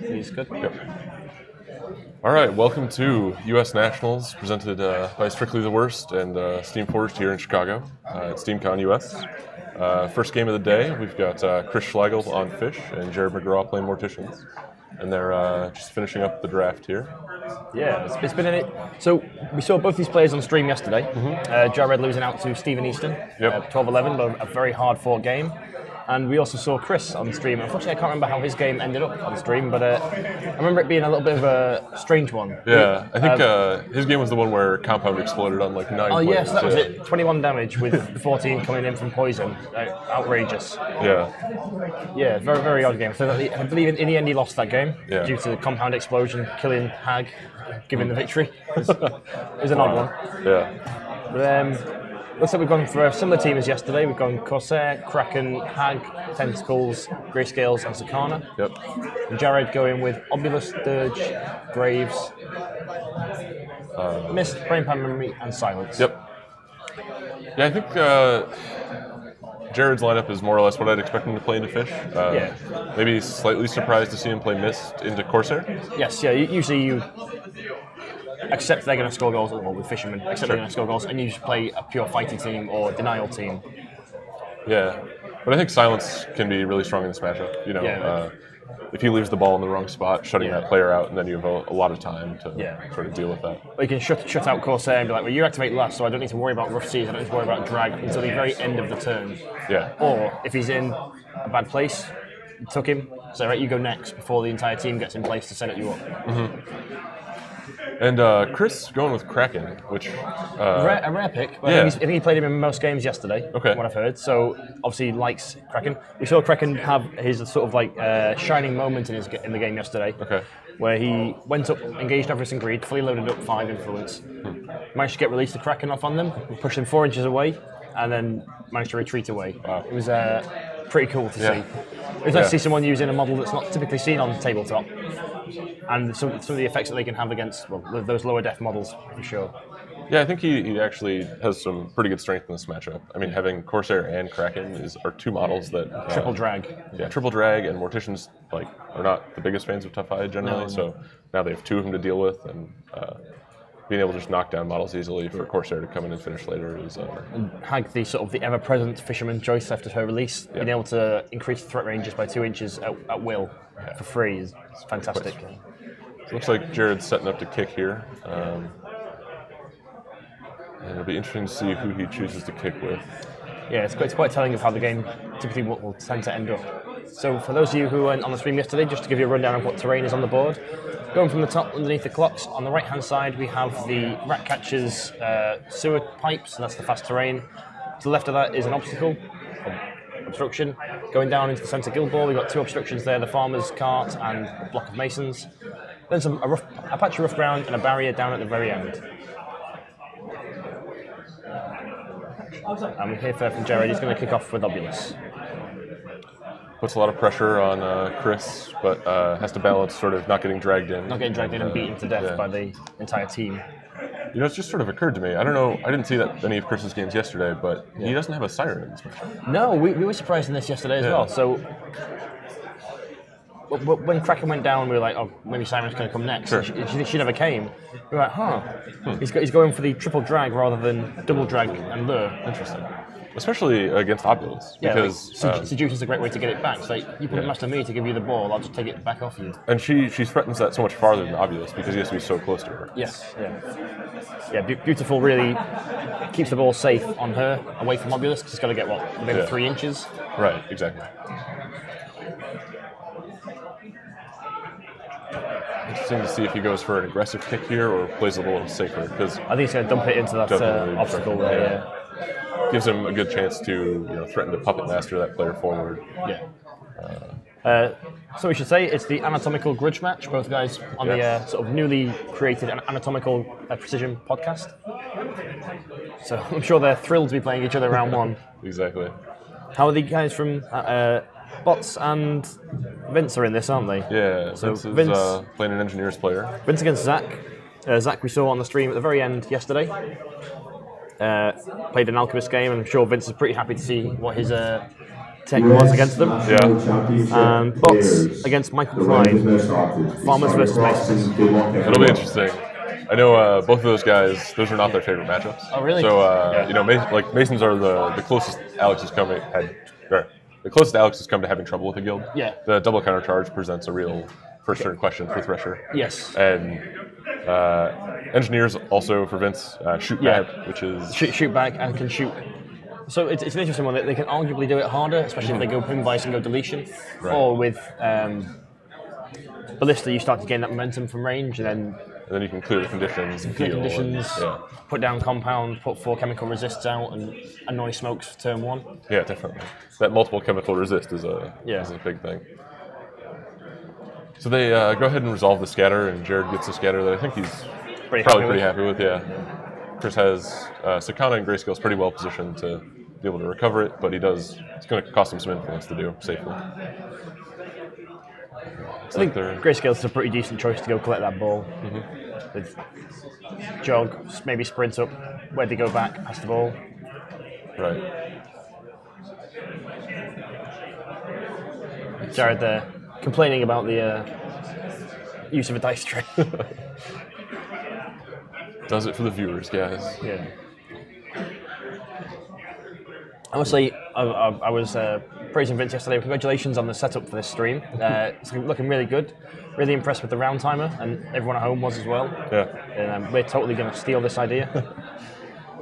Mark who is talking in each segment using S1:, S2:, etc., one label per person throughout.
S1: He's good.
S2: Yep. All right, welcome to U.S. Nationals, presented by Strictly the Worst and Steam Forged here in Chicago at SteamCon US. First game of the day, we've got Chris Schlegel on Fish and Jared McGraw playing Morticians, and they're just finishing up the draft here.
S1: Yeah, it's been in it. So we saw both these players on stream yesterday. Jared losing out to Stephen Easton, 12-11, but a very hard-fought game. And we also saw Chris on stream. Unfortunately, I can't remember how his game ended up on stream, but I remember it being a little bit of a strange one.
S2: Yeah, I think his game was the one where Compound exploded on like 9
S1: Oh
S2: players.
S1: yes, that was it. 21 damage with 14 coming in from poison. Outrageous.
S2: Yeah,
S1: very, very odd game. So I believe in the end he lost that game due to the Compound explosion killing Hag, giving the victory. It was an odd one.
S2: Yeah.
S1: But, looks like we've gone for a similar team as yesterday. We've gone Corsair, Kraken, Hag, Tentacles, Grayscales, and Sakana.
S2: Yep.
S1: And Jared going with Obulus, Dirge, Graves, Mist, Brain Pan Memory, and Silence.
S2: Yep. Yeah, I think Jared's lineup is more or less what I'd expect him to play into Fish. Maybe slightly surprised to see him play Mist into Corsair.
S1: Yes, yeah. Usually you accept they're going to score goals, well, with Fishermen, accept they're going to score goals, and you just play a pure fighting team or denial team. Yeah.
S2: But I think Silence can be really strong in this matchup. You know, if he leaves the ball in the wrong spot, shutting that player out, and then you have a lot of time to sort of deal with that.
S1: Well, you can shut out Corsair and be like, well, you activate last, so I don't need to worry about rough seas, I don't need to worry about drag until the very end of the turn.
S2: Yeah.
S1: Or if he's in a bad place, you took him, so right, you go next before the entire team gets in place to set you up.
S2: And Chris going with Kraken, which
S1: a rare pick. But I think he played him in most games yesterday.
S2: Okay.
S1: From what I've heard, so obviously he likes Kraken. We saw Kraken have his sort of like shining moment in the game yesterday.
S2: Okay.
S1: Where he went up, engaged Avarice and Greed, fully loaded up 5 influence, managed to get released the Kraken off on them, pushed them 4 inches away, and then managed to retreat away.
S2: Wow.
S1: It was pretty cool to see. It was nice to see someone using a model that's not typically seen on tabletop. And some of the effects that they can have against those lower def models, for sure.
S2: Yeah, I think he actually has some pretty good strength in this matchup. I mean, having Corsair and Kraken are 2 models that
S1: triple drag.
S2: Yeah, triple drag, and Morticians are not the biggest fans of Tough Eye generally. So now they have 2 of them to deal with, and being able to just knock down models easily for Corsair to come in and finish later is.
S1: And Hag, the ever-present Fisherman choice after her release, being able to increase threat ranges by 2 inches at will for free is fantastic.
S2: Looks like Jared's setting up to kick here. And it'll be interesting to see who he chooses to kick with.
S1: Yeah, it's quite telling of how the game typically will tend to end up. So for those of you who weren't on the stream yesterday, just to give you a rundown of what terrain is on the board. Going from the top underneath the clocks, on the right-hand side we have the Ratcatcher's sewer pipes, and that's the fast terrain. To the left of that is an obstruction. Going down into the centre guild ball, we've got 2 obstructions there, the Farmer's Cart and a block of Masons. Then a patch of rough ground and a barrier down at the very end. And we hear from Jared, he's going to kick off with Obulus.
S2: Puts a lot of pressure on Chris, but has to balance sort of not getting dragged in.
S1: Not getting dragged in and beaten to death by the entire team.
S2: You know, it's just sort of occurred to me. I don't know, I didn't see that any of Chris's games yesterday, but he doesn't have a Siren in this match.
S1: No, we were surprised in this yesterday as well. So when Kraken went down, we were like, oh, maybe Siren's going to come next.
S2: Sure.
S1: She never came. We were like, He's going for the triple drag rather than double drag and lure.
S2: Interesting. Especially against Obulus.
S1: Yeah,
S2: because
S1: Seduce is a great way to get it back. So you put it master me to give you the ball, I'll just take it back off you.
S2: And she threatens that so much farther than Obulus because he has to be so close to her.
S1: Yes, yeah, beautiful. Really keeps the ball safe on her, away from Obulus, because it's got to get maybe 3 inches.
S2: Right, exactly. Interesting to see if he goes for an aggressive kick here or plays it a little safer. Because
S1: I think he's going to dump it into that obstacle there.
S2: Gives him a good chance to threaten to puppet master that player forward.
S1: So we should say it's the anatomical grudge match. Both guys on the sort of newly created anatomical precision podcast. So I'm sure they're thrilled to be playing each other round 1.
S2: Exactly.
S1: How are the guys from Bots and Vince are in this, aren't they?
S2: Yeah. So Vince is playing an engineers player.
S1: Vince against Zach. Zach we saw on the stream at the very end yesterday. Played an Alchemist game, and I'm sure Vince is pretty happy to see what his Tech was against them.
S2: Yeah.
S1: Bots against Michael Klein. Farmers versus Masons.
S2: It'll be interesting. I know both of those guys; those are not their favorite matchups.
S1: Oh, really?
S2: So you know, like Masons are the closest Alex has come the closest Alex has come to having trouble with the guild.
S1: Yeah.
S2: The double counter charge presents a real first turn question for Thresher.
S1: Yes.
S2: And engineers also for Vince shoot back, which is
S1: shoot back and can shoot. So it's an interesting one. They can arguably do it harder, especially if they go Pim Vice and go deletion, or with Ballista, you start to gain that momentum from range, and then
S2: you can clear the conditions.
S1: Put down compound, put 4 chemical resists out, and annoy smokes for turn 1.
S2: Yeah, definitely. That multiple chemical resist is a big thing. So they go ahead and resolve the scatter, and Jared gets a scatter that I think he's probably pretty happy with. Yeah. Chris has Sakana and Grayscale's pretty well positioned to be able to recover it, but it's going to cost him some influence to do safely.
S1: I think Grayscale's a pretty decent choice to go collect that ball. With jog, maybe sprint up, where they go back, pass the ball.
S2: Right.
S1: Jared there, complaining about the use of a dice tray.
S2: Does it for the viewers, guys.
S1: Yeah. I must say, I was praising Vince yesterday. Congratulations on the setup for this stream. It's looking really good. Really impressed with the round timer, and everyone at home was as well.
S2: Yeah.
S1: And we're totally going to steal this idea.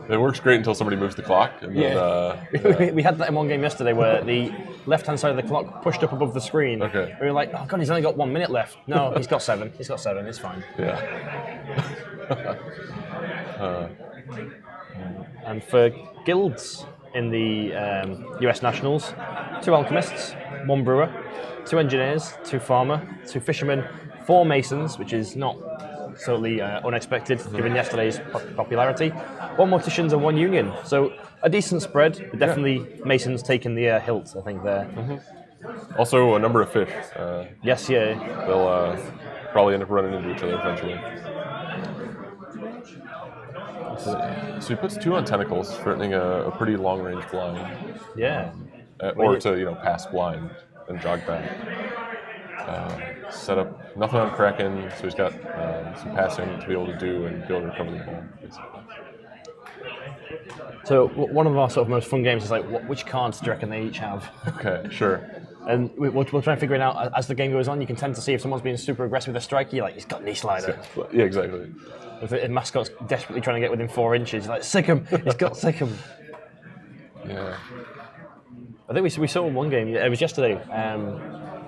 S2: It works great until somebody moves the clock. And then,
S1: we had that in one game yesterday where the left-hand side of the clock pushed up above the screen.
S2: Okay.
S1: We were like, oh god, he's only got 1 minute left. No, he's got 7. He's got 7. It's fine.
S2: Yeah.
S1: And for guilds in the US Nationals, 2 alchemists, 1 brewer, 2 engineers, 2 farmer, 2 fishermen, 4 masons, which is not totally unexpected given yesterday's popularity, 1 morticians and 1 union. So a decent spread, but definitely masons taking the hilt, I think, there.
S2: Also a number of fish.
S1: Yes, yeah.
S2: They'll probably end up running into each other eventually. So he puts 2 on tentacles, threatening a pretty long-range blind.
S1: Yeah.
S2: Or to pass blind and jog back. Set up nothing on Kraken, so he's got some passing to be able to do and be able to recover the ball. Basically.
S1: So one of our sort of most fun games is like, which cards do you reckon they each have?
S2: Okay, sure.
S1: And we'll try and figure it out as the game goes on. You can tend to see if someone's being super aggressive with a strike, you're like, he's got knee slider.
S2: Yeah, exactly.
S1: If a mascot's desperately trying to get within 4 inches, you're like, sick him, he's got sick him.
S2: Yeah.
S1: I think we saw one game, it was yesterday,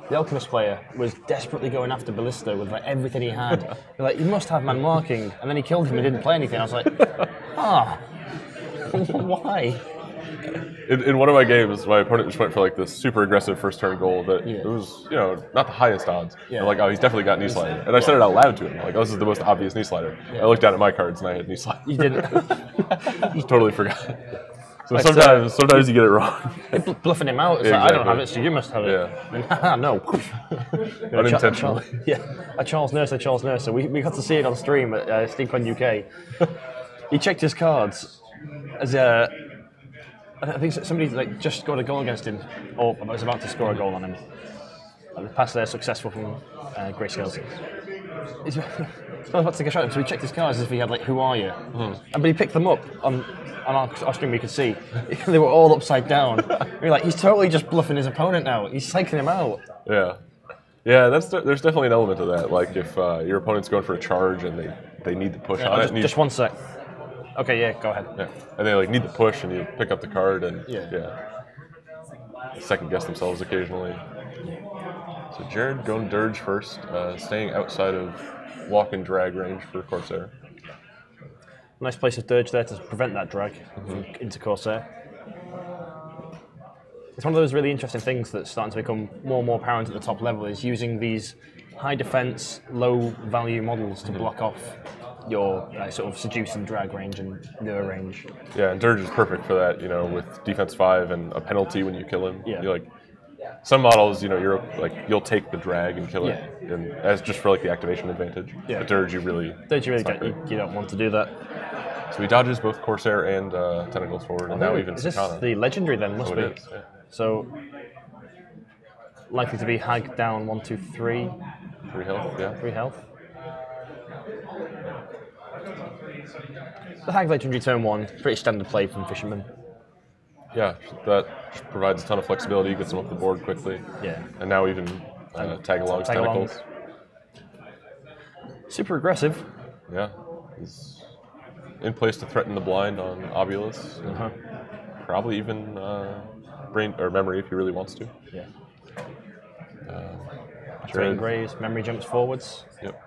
S1: the Alchemist player was desperately going after Ballista with like everything he had. You're like, you must have man marking, and then he killed him and didn't play anything. I was like, why?
S2: In one of my games, my opponent just went for like this super aggressive first turn goal that it was, not the highest odds. Yeah. Like, oh, he's definitely got knee slider. And I said it out loud to him, like, oh, this is the most obvious knee slider. Yeah. I looked down at my cards and I had knee slider.
S1: You didn't?
S2: Just totally forgot. So sometimes you get it wrong.
S1: Bluffing him out. It's like, I don't have it, so you must have it.
S2: Yeah.
S1: No.
S2: Unintentionally.
S1: A Charles Nurse. So we got to see it on stream at SteamCon UK. He checked his cards as I think somebody just scored a goal against him, or was about to score a goal on him. And the pass there successful from Grayscale. He's about to take a shot at him, so he checked his cards as if he had who are you? But he picked them up on our stream. We could see they were all upside down. We're like, he's totally just bluffing his opponent now. He's psyching him out.
S2: Yeah, there's definitely an element of that. Like if your opponent's going for a charge and they need to push on it.
S1: Just 1 sec. Okay, yeah, go ahead.
S2: Yeah, and they need the push, and you pick up the card, and second guess themselves occasionally. So Jared going dirge first, staying outside of walk and drag range for Corsair.
S1: Nice place of dirge there to prevent that drag into Corsair. It's one of those really interesting things that's starting to become more and more apparent at the top level, is using these high defense, low value models to block off your sort of seduce and drag range and lure range. Yeah,
S2: and dirge is perfect for that, with defense 5 and a penalty when you kill him.
S1: Yeah.
S2: You're some models, you'll take the drag and kill it, and as just for the activation advantage. Yeah. But dirge, you really
S1: don't want to do that.
S2: So he dodges both Corsair and Tentacles forward, and now even
S1: Is this
S2: Sakana.
S1: the legendary then? Must be.
S2: It is, yeah.
S1: So Likely to be Hag down 1, 2, 3.
S2: 3 health, yeah.
S1: 3 health. The Hag legendary turn 1, pretty standard play from Fisherman.
S2: Yeah, that provides a ton of flexibility, gets them up the board quickly.
S1: Yeah.
S2: And now even tag-along's tentacles.
S1: Super aggressive.
S2: Yeah. He's in place to threaten the blind on Obulus. Probably even brain or memory if he really wants to.
S1: Yeah.
S2: Jared
S1: Graves, memory jumps forwards.
S2: Yep.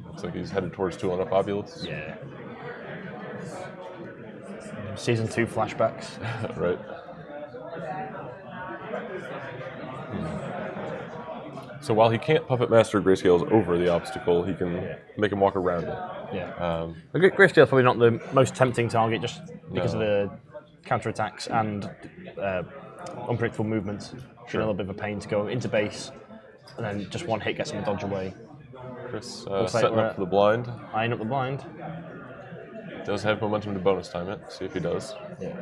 S2: Looks like he's headed towards 2 up Obulus.
S1: Yeah. Season 2 flashbacks.
S2: Right. So while he can't Puppet Master Grayscales over the obstacle, he can make him walk around it.
S1: Yeah. Grayscale's probably not the most tempting target just because of the counterattacks and unpredictable movements. Sure. A little bit of a pain to go into base, and then just one hit gets him to dodge away.
S2: Chris setting up for the blind.
S1: Eyeing up the blind.
S2: Does have momentum to bonus time it. See if he does.
S1: Yeah.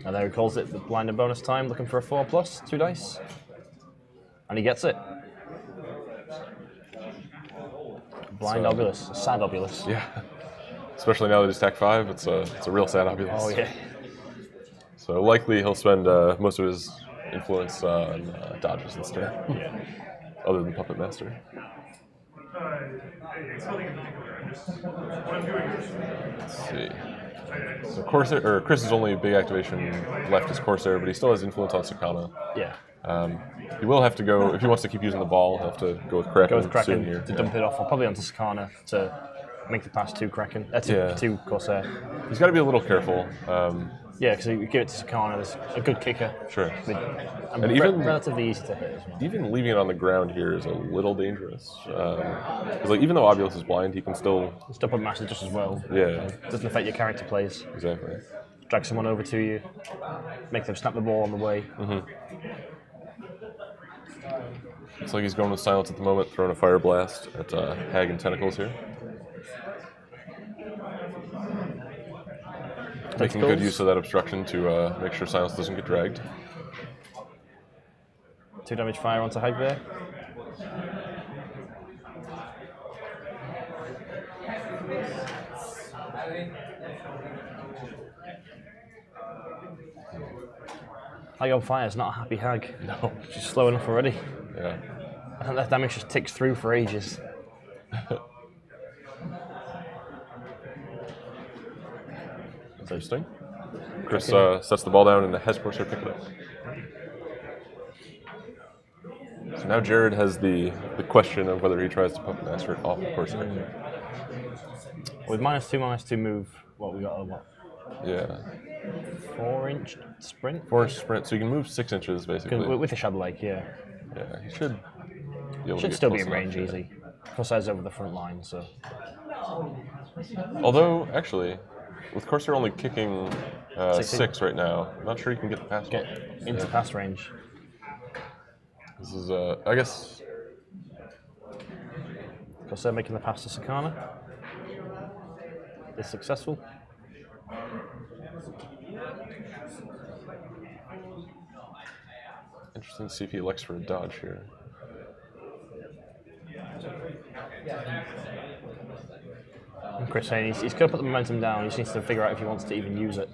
S1: And there he calls it the blind and bonus time, looking for a 4+, 2 dice. And he gets it. Blind Obulus, sad Obulus.
S2: Yeah. Especially now that he's TAC 5, it's a real sad Obulus.
S1: Oh yeah.
S2: So likely he'll spend most of his influence on dodges instead.
S1: Yeah.
S2: Other than Puppet Master. Let's see. So Corsair, Chris's only big activation left is Corsair, but he still has influence on Sakana.
S1: Yeah.
S2: He will have to go, if he wants to keep using the ball, he'll have to go with Kraken, soon here.
S1: To dump it off, or probably onto Sakana to make the pass to Kraken. To Corsair.
S2: He's got to be a little careful.
S1: Yeah, because you give it to Sakana, there's a good kicker.
S2: Sure.
S1: And even relatively easy to hit as well.
S2: Even leaving it on the ground here is a little dangerous. Because even though Obulus is blind, he can still
S1: Puppet Master just as well.
S2: Yeah.
S1: Doesn't affect your character plays.
S2: Exactly.
S1: Drag someone over to you, make them snap the ball on the way.
S2: Looks like he's going with silence at the moment, throwing a fire blast at Hag and Tentacles here. Making good use of that obstruction to make sure silence doesn't get dragged.
S1: 2 damage fire onto Hag there. Hag on fire is not a happy Hag.
S2: No.
S1: She's slow enough already.
S2: Yeah.
S1: I think that damage just ticks through for ages.
S2: Interesting. Chris sets the ball down and has Corsair pick it up. So now Jared has the question of whether he tries to Puppet Master it off of Corsair.
S1: With -2/-2 move, what we got? What?
S2: Yeah.
S1: 4-inch sprint.
S2: 4-inch sprint, so you can move 6 inches basically.
S1: With the Shadow Lake, yeah.
S2: Yeah, he should.
S1: Should still be in range easy. Corsairs over the front line, so.
S2: Although, actually, with Corsair only kicking 6 right now, I'm not sure you can get the pass.
S1: Get into pass range.
S2: This is, I guess.
S1: Corsair making the pass to Sakana. Is successful.
S2: Interesting to see if he elects for a dodge here.
S1: And Chris saying he's going to put the momentum down, he just needs to figure out if he wants to even use it.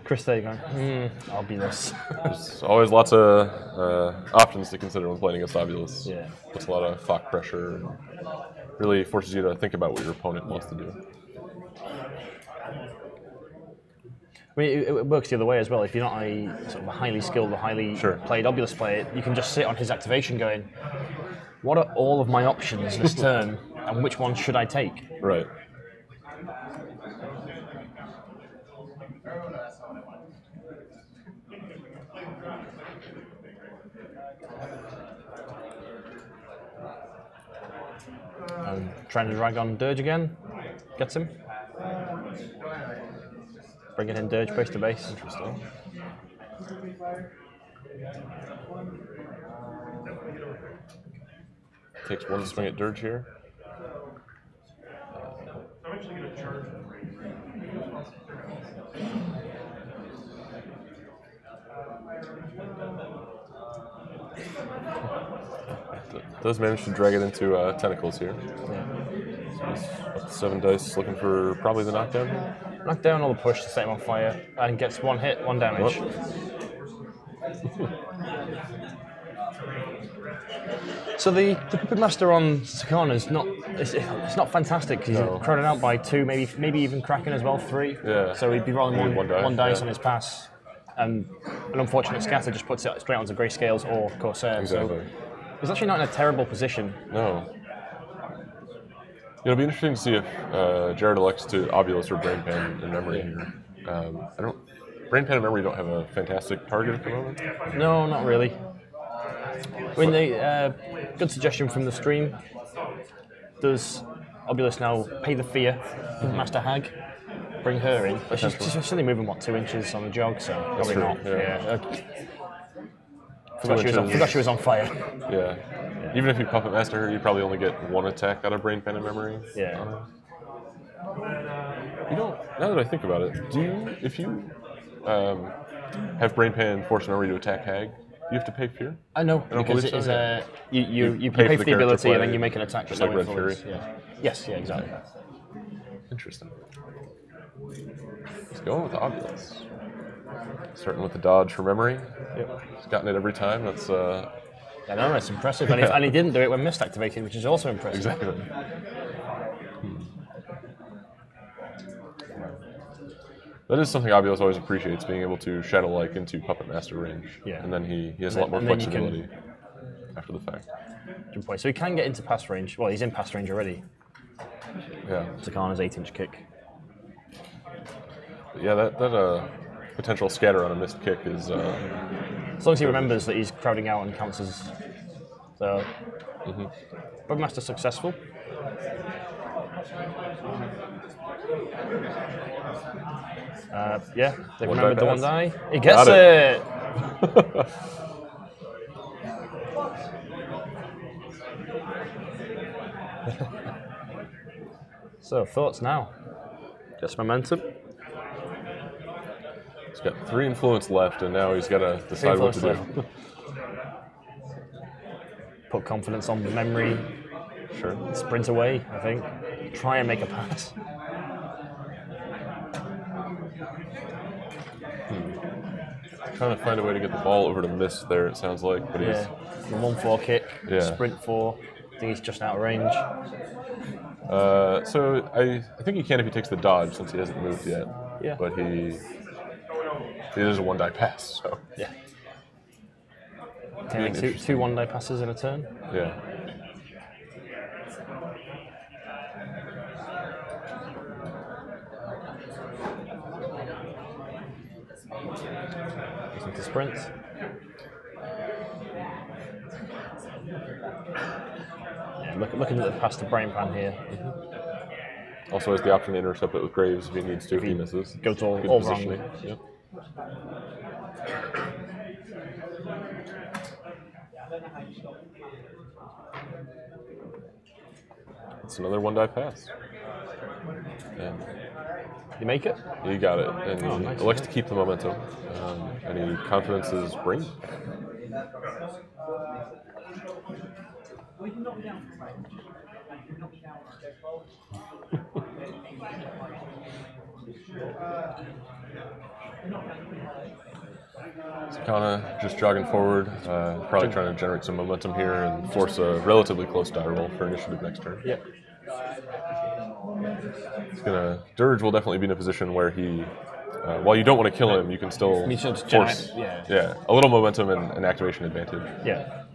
S1: Chris there going, I'll be this.
S2: There's always lots of options to consider when playing against Obulus.
S1: Yeah.
S2: Puts a lot of Fock pressure and really forces you to think about what your opponent wants to do.
S1: I mean, it works the other way as well. If you're not a sort of a highly skilled or highly played Obulus player, you can just sit on his activation going, what are all of my options this turn, and which one should I take?
S2: Right.
S1: Trying to drag on Dirge again. Gets him. Bringing in Dirge base to base.
S2: Interesting. Takes one swing at Dirge here. Does manage to drag it into tentacles here.
S1: Yeah.
S2: So he's up to 7 dice, looking for probably the knockdown.
S1: Knock down or the push to set him on fire, and gets 1 hit, 1 damage. So the Puppet Master on Sakana is not it's not fantastic because he's crowded out by 2, maybe even Kraken as well, 3.
S2: Yeah.
S1: So he'd be rolling one dice
S2: yeah.
S1: on his pass, and an unfortunate scatter just puts it straight onto Grayscales or Corsair.
S2: Exactly.
S1: So he's actually not in a terrible position.
S2: No. It'll be interesting to see if Jared elects to Obulus or Brain Pan in memory here. Brain Pan and Memory don't have a fantastic target at the moment.
S1: No, not really. I mean, good suggestion from the stream. Does Obulus now pay the fear of Master Hag? Bring her in. But she's only moving, 2 inches on the jog, so probably
S2: true,
S1: not.
S2: yeah.
S1: Forgot she was on fire.
S2: Yeah. Even if you Puppet Master her, you probably only get 1 attack out of Brain Pan and Memory.
S1: Yeah.
S2: Now that I think about it, if you have Brain Pan force Memory to attack Hag, you have to pay fear?
S1: I know, because it is you pay for the ability and then you make an attack.
S2: Just like Red Fury?
S1: Yeah. Yes, yeah, exactly.
S2: Interesting. He's going with Obulus. Starting with the dodge for Memory.
S1: Yep.
S2: He's gotten it every time. That's
S1: I know, it's impressive. And he didn't do it when Mist activated, which is also impressive.
S2: Exactly. That is something Obulus always appreciates, being able to Shadow-like into Puppet Master range.
S1: Yeah.
S2: And then he has a lot more flexibility after the fact.
S1: Good point. So he can get into pass range. Well, he's in pass range already.
S2: Yeah.
S1: Sakana's 8-inch kick.
S2: But yeah, that potential scatter on a missed kick is...
S1: as long as he remembers that he's crowding out and counts as... So... Bugmaster successful. Yeah, they've remembered the 1 die. He gets it! So, thoughts now? Just momentum.
S2: He's got 3 influence left, and now he's got to decide what to do.
S1: Put confidence on the Memory.
S2: Sure.
S1: Sprint away, I think. Try and make a pass.
S2: Trying to find a way to get the ball over to Mist there, it sounds like. But he's...
S1: The 1-4 kick,
S2: Yeah.
S1: sprint 4. I think he's just out of range.
S2: So I think he can if he takes the dodge, since he hasn't moved yet.
S1: Yeah.
S2: But he is a 1-die pass, so...
S1: Yeah. Can he make 2 1-die passes in a turn?
S2: Yeah.
S1: Goes into sprint. Yeah, looking at the pass to Brain Pan here.
S2: Also has the option to intercept it with Graves if he needs to, if he misses.
S1: Goes all
S2: Good
S1: wrong.
S2: positioning. Yep. It's another 1-die pass. And
S1: You make it?
S2: he got it, and he
S1: nice.
S2: elects to keep the momentum. And he confidences Brain. Sakana just jogging forward, probably trying to generate some momentum here and force a relatively close die roll for initiative next turn.
S1: Yep.
S2: Dirge will definitely be in a position where he, while you don't want to kill him, you can still force a little momentum and an activation advantage.
S1: Yeah.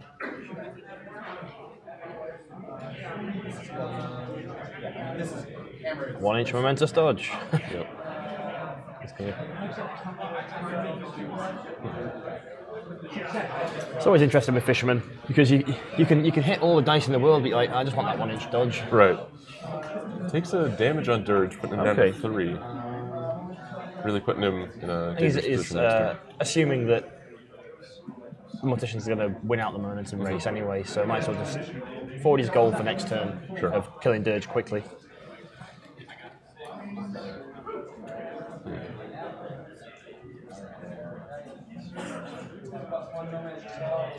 S1: One-inch momentous dodge.
S2: Yep.
S1: It's always interesting with Fisherman because you can hit all the dice in the world, but you're like, I just want that 1-inch dodge.
S2: Right. Takes a damage on Dirge, putting him down to 3. Really putting him in a dangerous position next turn.
S1: Assuming that Morticians are going to win out the momentum race anyway, so might as well just forward his goal for next turn of killing Dirge quickly.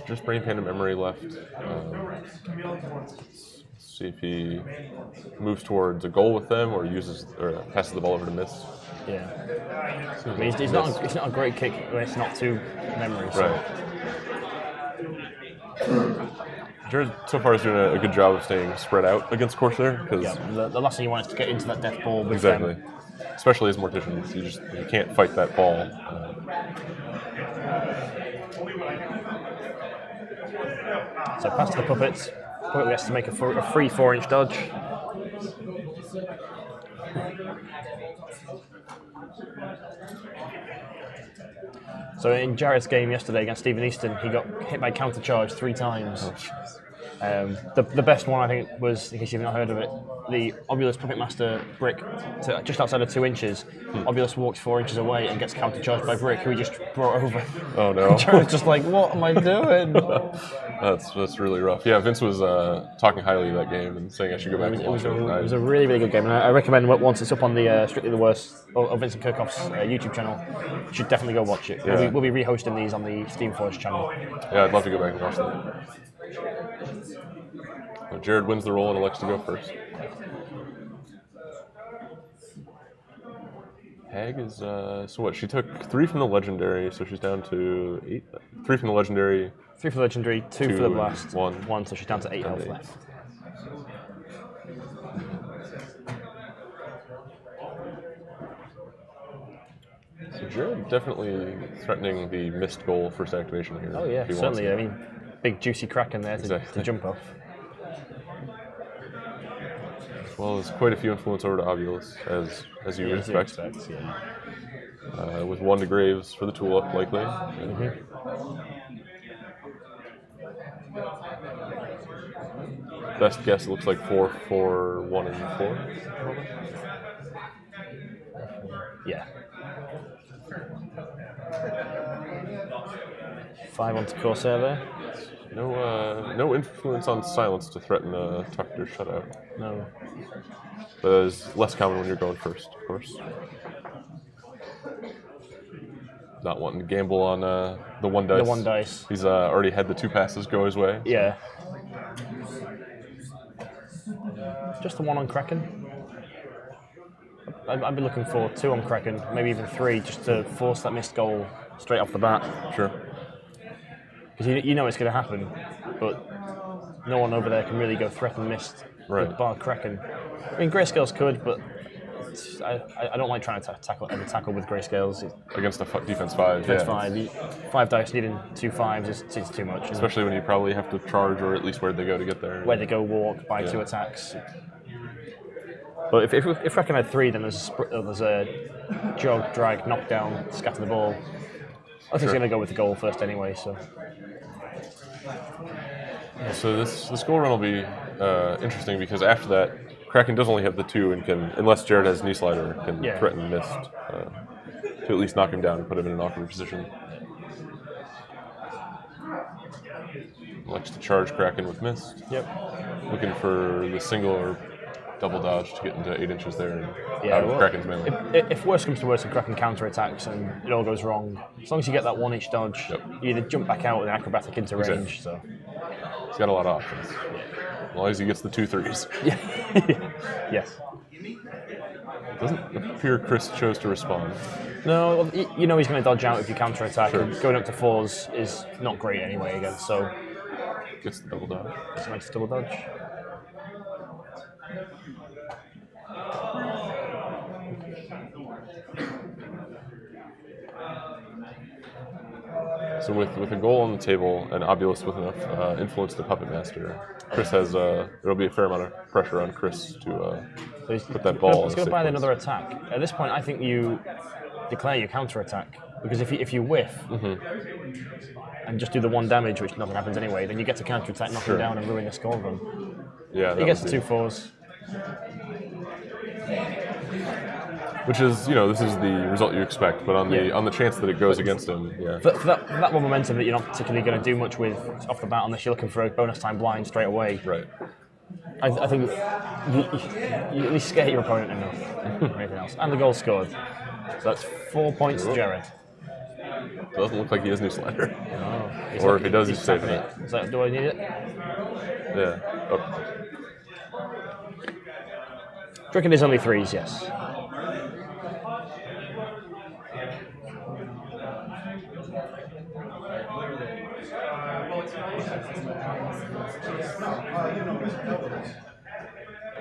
S2: Just Brain Panda memory left. Let's see if he moves towards a goal with them or passes the ball over to Mist.
S1: Yeah. I mean, it's not a great kick when it's not to memory. So.
S2: Right. Jared so far is doing a good job of staying spread out against Corsair.
S1: Yeah, the last thing you want is to get into that death ball with
S2: exactly.
S1: them.
S2: Especially as Morticians, you can't fight that ball.
S1: So pass to the puppets. Puppet gets to make a free 4-inch dodge. So in Jared's game yesterday against Stephen Easton, he got hit by counter charge 3 times. The best one, I think, was, in case you've not heard of it, the Obulus Puppet Master Brick, just outside of 2 inches. Obulus walks 4 inches away and gets counter charged by Brick, who he just brought over.
S2: Oh no!
S1: Jared's just like, what am I doing?
S2: That's really rough. Yeah, Vince was talking highly of that game and saying I should go back and watch it.
S1: It was a really, really good game, and I recommend once it's up on the Strictly the Worst of Vincent Curkov's YouTube channel, you should definitely go watch it.
S2: Yeah.
S1: We'll be rehosting these on the Steamforge channel.
S2: Yeah, I'd love to go back and watch that. Jared wins the roll and elects to go first. Hag is, so what, she took 3 from the Legendary, so she's down to 8. 3 from the Legendary.
S1: 3 for the Legendary, 2 for the Blast,
S2: 1,
S1: so she's down to 8 health left.
S2: So Jared definitely threatening the missed goal first activation here.
S1: Oh yeah, certainly. I mean, big juicy Kraken there to jump off.
S2: Well, there's quite a few influence over to Obulus, as you would expect.
S1: Yeah.
S2: With 1 to Graves for the tool up, likely. Best guess, it looks like 4, 4, 1, and 4.
S1: Yeah. 5 onto Corsair there.
S2: No influence on silence to threaten a tucked or shutout.
S1: No.
S2: But it's less common when you're going first, of course. Not wanting to gamble on the 1 dice.
S1: The 1 dice.
S2: He's already had the 2 passes go his way.
S1: Yeah. Just the 1 on Kraken. I'd be looking for 2 on Kraken, maybe even 3, just to force that missed goal straight off the bat.
S2: Sure.
S1: Because you know it's going to happen, but no one over there can really go threaten missed with bar Kraken. I mean, Grayscales could, but I don't like trying to tackle with Grayscales.
S2: Against a defense 5,
S1: defense 5. 5 dice needing 2 5s is too much.
S2: Especially when you probably have to charge, or at least where'd they go to get there.
S1: Where they go walk, buy 2 attacks. But if Kraken had 3, then there's a jog, drag, knockdown, scatter the ball. I think he's going to go with the goal first anyway, so...
S2: So this goal run will be interesting because after that, Kraken does only have the 2 and can, unless Jared has knee slider, can threaten missed to at least knock him down and put him in an awkward position. Likes to charge Kraken with missed.
S1: Yep.
S2: Looking for the single or double dodge to get into 8 inches there and out of Kraken's melee.
S1: If worse comes to worse and Kraken counterattacks and it all goes wrong, as long as you get that 1-inch dodge, you either jump back out with an acrobatic into range. So
S2: he's got a lot of options. As long as he gets the 2 3s.
S1: Yes.
S2: Doesn't appear Chris chose to respond.
S1: No, you know he's going to dodge out if you counterattack. Sure. And going up to 4s is not great anyway again. So
S2: gets the double dodge.
S1: It's a nice double dodge.
S2: So with a goal on the table and Obulus with enough influence to Puppet Master, Chris has there'll be a fair amount of pressure on Chris to put that ball.
S1: He's going to buy another attack. At this point, I think you declare your counter attack because if you whiff and just do the 1 damage, which nothing happens anyway, then you get to counter attack, knock him down, and ruin the score run.
S2: Yeah,
S1: he gets the 2 4s.
S2: Which is, this is the result you expect, but on the chance that it goes against him,
S1: For that one momentum that you're not particularly going to do much with off the bat unless you're looking for a bonus time blind straight away.
S2: Right.
S1: I think you at least scare your opponent enough. Anything else. And the goal scored. So that's 4 points to Jared.
S2: Doesn't look like he has new slider.
S1: Oh,
S2: Or if he does, he's saving it.
S1: Is that, do I need it?
S2: Yeah. Oh.
S1: Reckon there's only 3s, yes.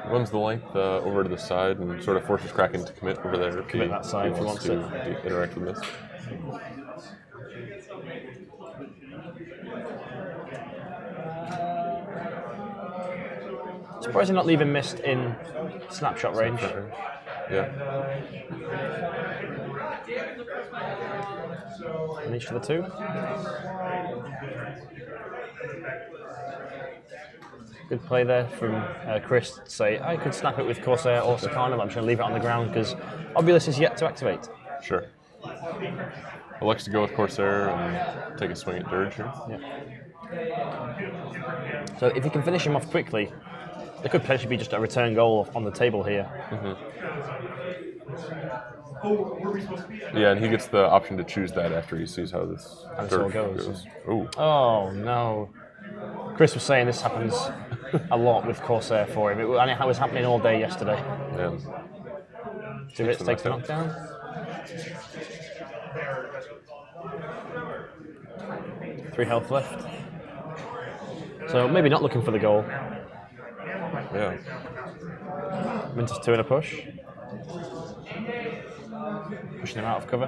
S2: Runs the length over to the side and sort of forces Kraken to commit over there.
S1: Commit that side if he wants
S2: to interact with this.
S1: Surprising not leaving Mist in snapshot range.
S2: Yeah.
S1: An each for the 2. Good play there from Chris to say, I could snap it with Corsair or Sakana, but I'm just going to leave it on the ground because Obulus is yet to activate.
S2: Sure. Elects to go with Corsair and take a swing at Dirge here.
S1: Yeah. So if you can finish him off quickly, there could potentially be just a return goal on the table here.
S2: Yeah, and he gets the option to choose that after he sees how this
S1: Dirge goes.
S2: Ooh.
S1: Oh, no. Chris was saying this happens a lot with Corsair for him, and it was happening all day yesterday.
S2: Yeah.
S1: 2 hits takes the knockdown. 3 health left. So maybe not looking for the goal.
S2: Yeah.
S1: Mintus 2 in a push. Pushing him out of cover.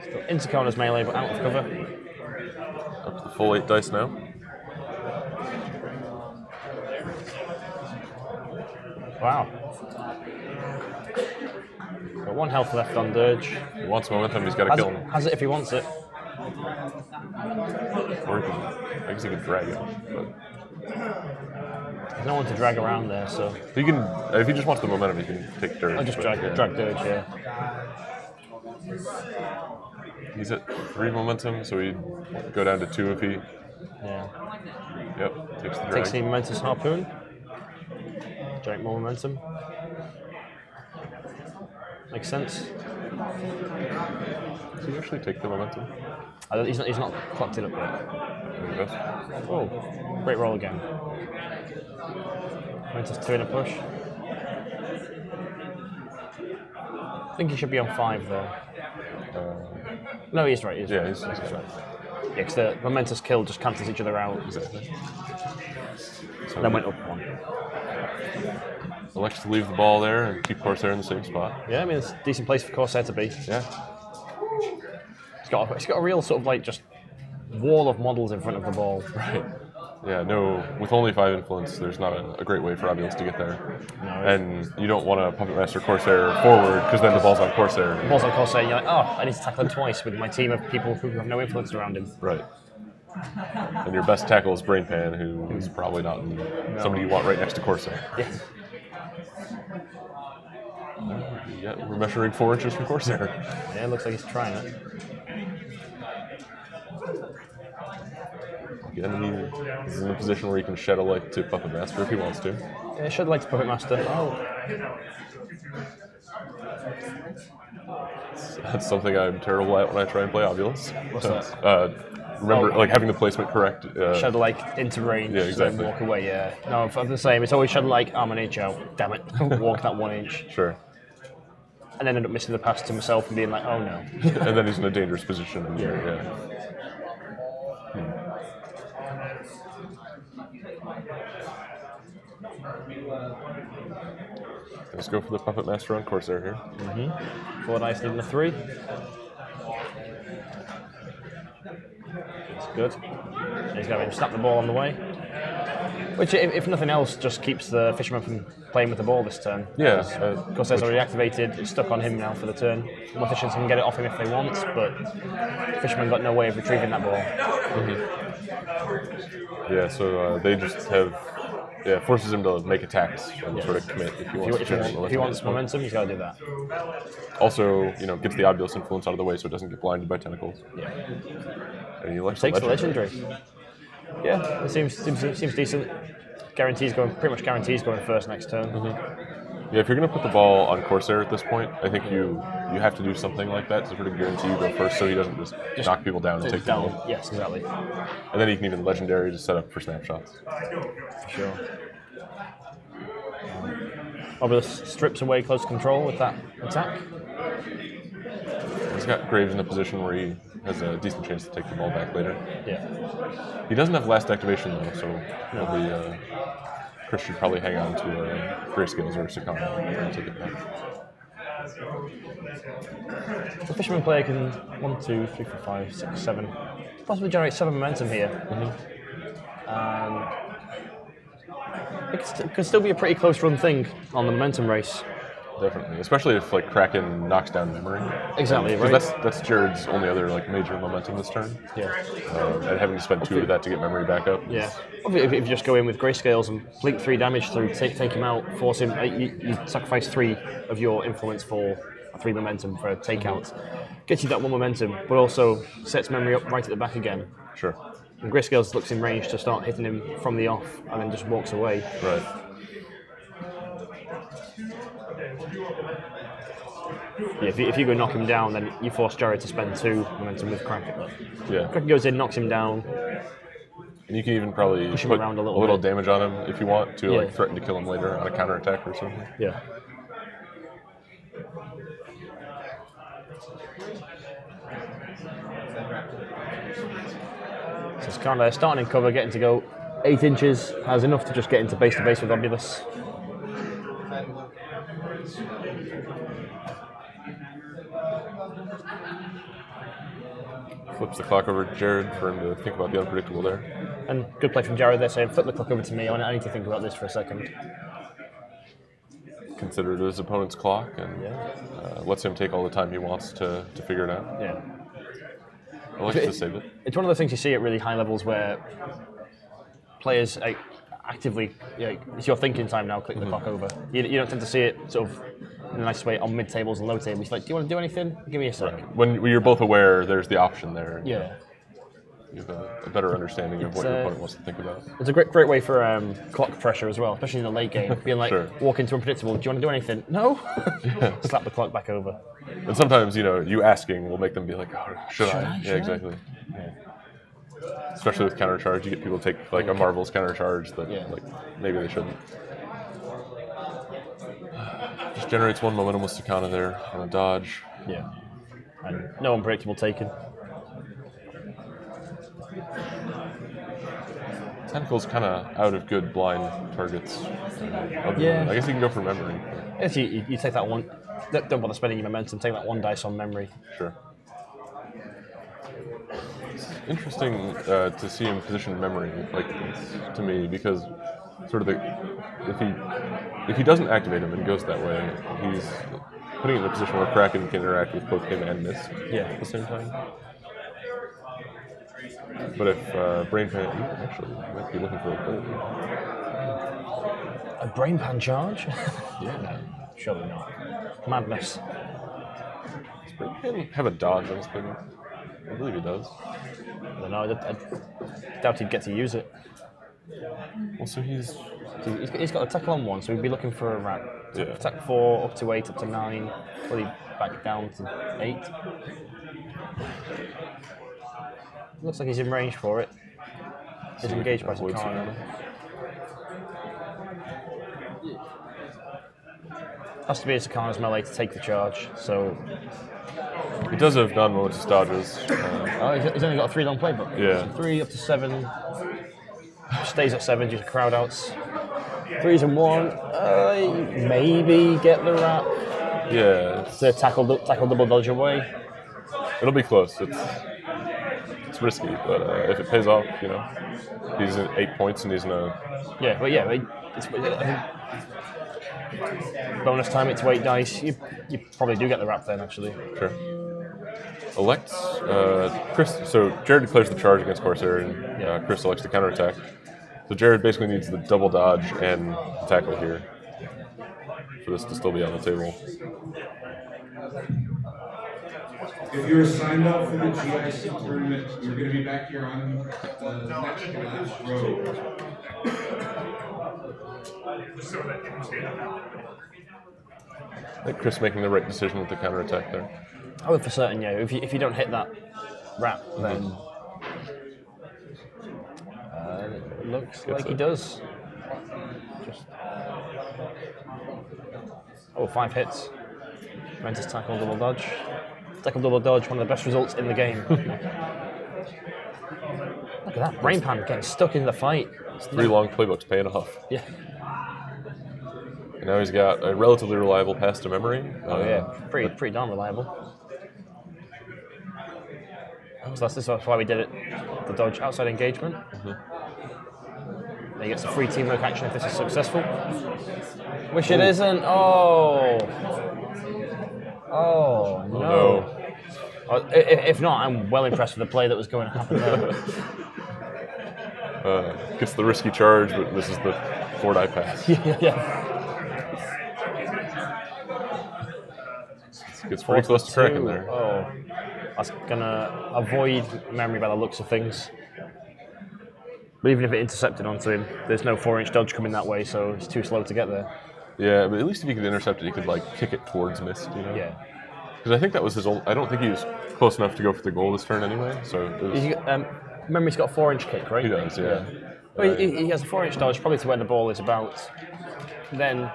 S1: Still into Kona's melee, but out of cover.
S2: Up to the full 8 dice now.
S1: Wow. Got 1 health left on Dirge.
S2: He wants momentum, he's got to kill him.
S1: Has it if he wants it.
S2: Or I guess he could drag it. But
S1: There's no one to drag around there, so.
S2: he can, if he just wants the momentum, he can take Dirge.
S1: I'll just drag Dirge, yeah.
S2: He's at 3 momentum, so he'd go down to 2 if he.
S1: Yeah.
S2: Yep, takes the drag.
S1: Takes the Momentous Harpoon. Generate more momentum. Makes sense.
S2: Does he actually take the momentum?
S1: He's not clocked it up yet.
S2: There he goes.
S1: Oh, great roll again. Momentous 2 in a push. I think he should be on 5 there. No, he's right. He's right.
S2: He's right.
S1: Yeah, because the momentous kill just cancels each other out.
S2: Exactly.
S1: So then went up 1.
S2: Elects to leave the ball there and keep Corsair in the same spot.
S1: Yeah, I mean, it's a decent place for Corsair to be.
S2: Yeah.
S1: It's got a real sort of like just wall of models in front of the ball.
S2: Right. Yeah, no, with only 5 influence, there's not a great way for Obulus to get there.
S1: No,
S2: and you don't want to Puppet Master Corsair forward, because then the ball's on Corsair.
S1: The ball's on Corsair, and you're like, oh, I need to tackle him twice with my team of people who have no influence around him.
S2: Right. And your best tackle is Brain Pan, who is probably not somebody you want right next to Corsair.
S1: Yeah.
S2: Yeah, we're measuring 4 inches from Corsair.
S1: Yeah, it looks like he's trying it.
S2: Again, he's in a position where he can shed a light to Puppet Master if he wants to.
S1: Yeah, I should like to Puppet Master. Oh.
S2: That's something I'm terrible at when I try and play Obulus.
S1: What's that?
S2: Remember, like having the placement correct.
S1: Shadow like into range,
S2: yeah, exactly.
S1: then walk away. Yeah, no, I'm the same. It's always Shadow like arm an inch out. Damn it, walk that 1 inch.
S2: Sure.
S1: And then end up missing the pass to myself and being like, oh no.
S2: And then he's in a dangerous position. Yeah. Let's go for the Puppet Master on Corsair here.
S1: 4 dice, needing a 3. That's good. He's going to snap the ball on the way. Which, if nothing else, just keeps the Fisherman from playing with the ball this turn.
S2: Yeah.
S1: Corsair's already activated, it's stuck on him now for the turn. Morticians can get it off him if they want, but Fisherman got no way of retrieving that ball.
S2: Yeah, so they just have... Yeah, forces him to make attacks and sort of commit if he wants
S1: if he wants momentum, he's got to do that.
S2: Also, gets the Obulus influence out of the way so it doesn't get blinded by tentacles.
S1: Yeah.
S2: And he likes
S1: Takes the legendary. Yeah, it seems decent. Pretty much guarantees going first next turn.
S2: Yeah, if you're going to put the ball on Corsair at this point, I think you have to do something like that to sort of guarantee you go first, so he doesn't just knock people down and take them
S1: down. Yes, exactly.
S2: And then you can even legendary to set up for snapshots.
S1: For sure. Obelisk strips away close control with that attack.
S2: He's got Graves in a position where he has a decent chance to take the ball back later.
S1: Yeah.
S2: He doesn't have last activation though, so he'll be. Chris should probably hang on to Grayscales or Sakana and take it back.
S1: The Fisherman player can 1, 2, 3, 4, 5, 6, 7, possibly generate 7 momentum here. It could still be a pretty close run thing on the momentum race.
S2: Definitely, especially if like Kraken knocks down memory.
S1: Exactly, right.
S2: That's Jared's only other like major momentum this turn.
S1: Yeah.
S2: And having to spend 2 of that to get memory back up.
S1: Yeah. If you just go in with Grayscales and blink 3 damage through, take him out, force him, you sacrifice 3 of your influence for 3 momentum for a takeout. Gets you that 1 momentum, but also sets memory up right at the back again.
S2: Sure.
S1: And Grayscales looks in range to start hitting him from the off, and then just walks away.
S2: Right.
S1: Yeah, if you go knock him down, then you force Jared to spend 2 momentum with Kraken.
S2: Yeah.
S1: Kraken goes in, knocks him down.
S2: And you can even probably
S1: Push him
S2: put
S1: around
S2: a
S1: a
S2: little
S1: little bit.
S2: damage on him if you want to,
S1: Yeah.
S2: like threaten to kill him later on a counterattack or something.
S1: Yeah. So it's kind of starting in cover, getting to go 8 inches, has enough to just get into base to base with Obulus.
S2: Flips the clock over to Jared for him to think about the unpredictable there.
S1: And good play from Jared there, saying, flip the clock over to me, I need to think about this for a second.
S2: Considered his opponent's clock and lets him take all the time he wants to figure it out.
S1: Yeah.
S2: I like to save it.
S1: It's one of the things you see at really high levels where players actively, it's your thinking time now, click the clock over. You don't tend to see it sort of in a nice way on mid-tables and low tables. It's like, do you want to do anything? Give me a sec.
S2: Right. When you're both aware there's the option there.
S1: Yeah.
S2: You have a better understanding of what your opponent wants to think about.
S1: It's a great way for clock pressure as well, especially in the late game. Being like,
S2: Sure.
S1: walk into unpredictable, do you want to do anything? No? Slap the clock back over.
S2: And sometimes, you asking will make them be like, oh, should I? Yeah, exactly.
S1: Yeah.
S2: Especially with countercharge, you get people to take like a Marvel's countercharge that like maybe they shouldn't. Just generates 1 momentum with Sakana there on a dodge.
S1: Yeah. And no unpredictable taken.
S2: Tentacle's kind of out of good blind targets.
S1: Yeah.
S2: I guess you can go for memory.
S1: If you take that one, don't bother spending your momentum, take that 1 dice on memory.
S2: Sure. It's interesting to see him position memory like this, to me, because sort of if he doesn't activate him and goes that way, he's putting it in a position where Kraken can interact with both him and Mist at the same time. But if Brain Pan, actually, might be looking for a gold.
S1: A brain pan charge?
S2: Yeah.
S1: Surely not. Madness.
S2: Does Brain Pan have a dodge on his thing? I believe he does.
S1: I don't know, I doubt he'd get to use it.
S2: Well, so he's
S1: got a tackle on 1, so we'd be looking for a rat.
S2: Yeah.
S1: Attack 4, up to 8, up to 9, probably back down to 8. Looks like he's in range for it. He's engaged by Sakana. Has to be a Sakana's melee to take the charge, so...
S2: He does have non-malicious dodges.
S1: He's only got a 3 long playbook.
S2: Yeah.
S1: So 3 up to 7. Stays at 7 due to crowd outs. 3s and 1. Maybe get the wrap.
S2: Yeah.
S1: To tackle double dodge away.
S2: It'll be close. It's risky, but if it pays off, he's at 8 points and he's in a...
S1: Yeah, but bonus time, it's 8 dice. You probably do get the wrap then, actually.
S2: Sure. Elects Chris. So Jared declares the charge against Corsair, and Chris elects to counterattack. So Jared basically needs the double dodge and tackle here for this to still be on the table.
S3: If you're signed up for the GIC tournament, you're going to be back here on the next to last row.
S2: I think Chris making the right decision with the counterattack there.
S1: Oh, for certain, yeah. If you don't hit that wrap, then it looks like he does. Just 5 hits. Ventus tackle, double dodge. Tackle, double dodge, one of the best results in the game. Look at that brain pan getting stuck in the fight.
S2: 3 long playbooks paying off.
S1: Yeah.
S2: And now he's got a relatively reliable pass to memory.
S1: Yeah, pretty darn reliable. So that's why we did it. The dodge outside engagement. He gets a free teamwork action if this is successful. Wish it isn't. Oh no. If not, I'm well impressed with the play that was going to happen there.
S2: Gets the risky charge, but this is the 4-die pass.
S1: Yeah.
S2: Gets pretty close to cracking there.
S1: Oh, that's gonna avoid memory by the looks of things. But even if it intercepted onto him, there's no 4-inch dodge coming that way, so it's too slow to get there.
S2: Yeah, but at least if he could intercept it, he could like kick it towards missed, you know?
S1: Yeah.
S2: Because I think that was his old. I don't think he was close enough to go for the goal this turn anyway. So it was,
S1: Memory's got a 4-inch kick, right?
S2: he does, yeah.
S1: Well, he has a 4-inch dodge, probably to where the ball is about. Then,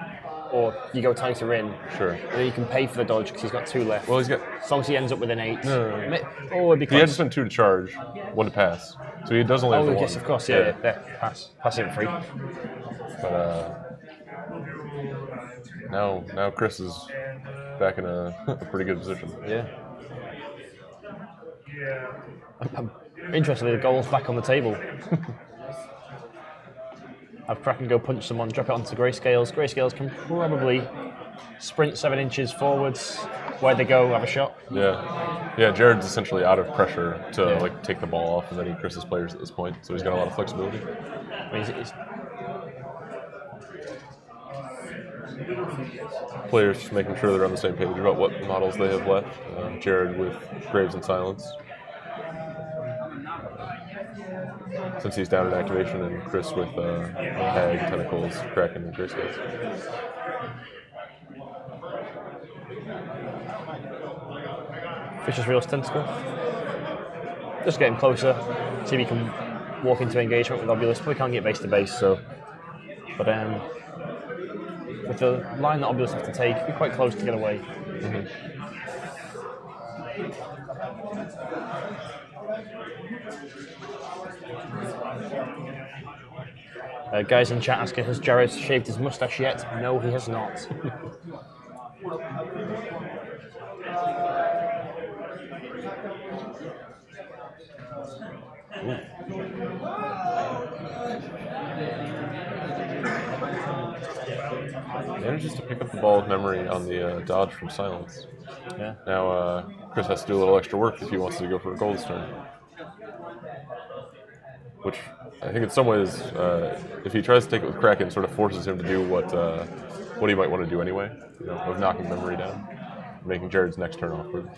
S1: or you go tighter in.
S2: Sure.
S1: And then you can pay for the dodge because he's got 2 left.
S2: Well, he's got.
S1: As long as he ends up with an 8.
S2: No.
S1: Oh, it'd be
S2: He had to
S1: close.
S2: spend 2 to charge, 1 to pass. So he does only have the 1.
S1: Yes, of course, yeah. Pass it free.
S2: But now Chris is back in a pretty good position.
S1: Yeah. Interestingly, the goal's back on the table. Have Kraken go punch someone, drop it onto Grayscales. Grayscales can probably sprint 7 inches forwards. Where they go, have a shot.
S2: Yeah, Jared's essentially out of pressure to like take the ball off of any Chris's players at this point, so he's got a lot of flexibility.
S1: I mean,
S2: Players just making sure they're on the same page about what models they have left. Jared with Graves and Silence. Since he's down in activation, and Chris with Hag, Tentacles, Kraken, and Grayscales.
S1: Fisher's Reel's Tentacle. Just getting closer. See if he can walk into engagement with Obulus. Probably can't get base to base, so. But with the line that Obulus has to take, be quite close to get away. Guys in chat asking, has Jared shaved his mustache yet? No, he has not.
S2: Manages to pick up the ball with memory on the dodge from Silence.
S1: Yeah.
S2: Now Chris has to do a little extra work if he wants to go for a goal this turn. Which I think in some ways, if he tries to take it with Kraken, sort of forces him to do what he might want to do anyway, you know, of knocking memory down, making Jared's next turn awkward.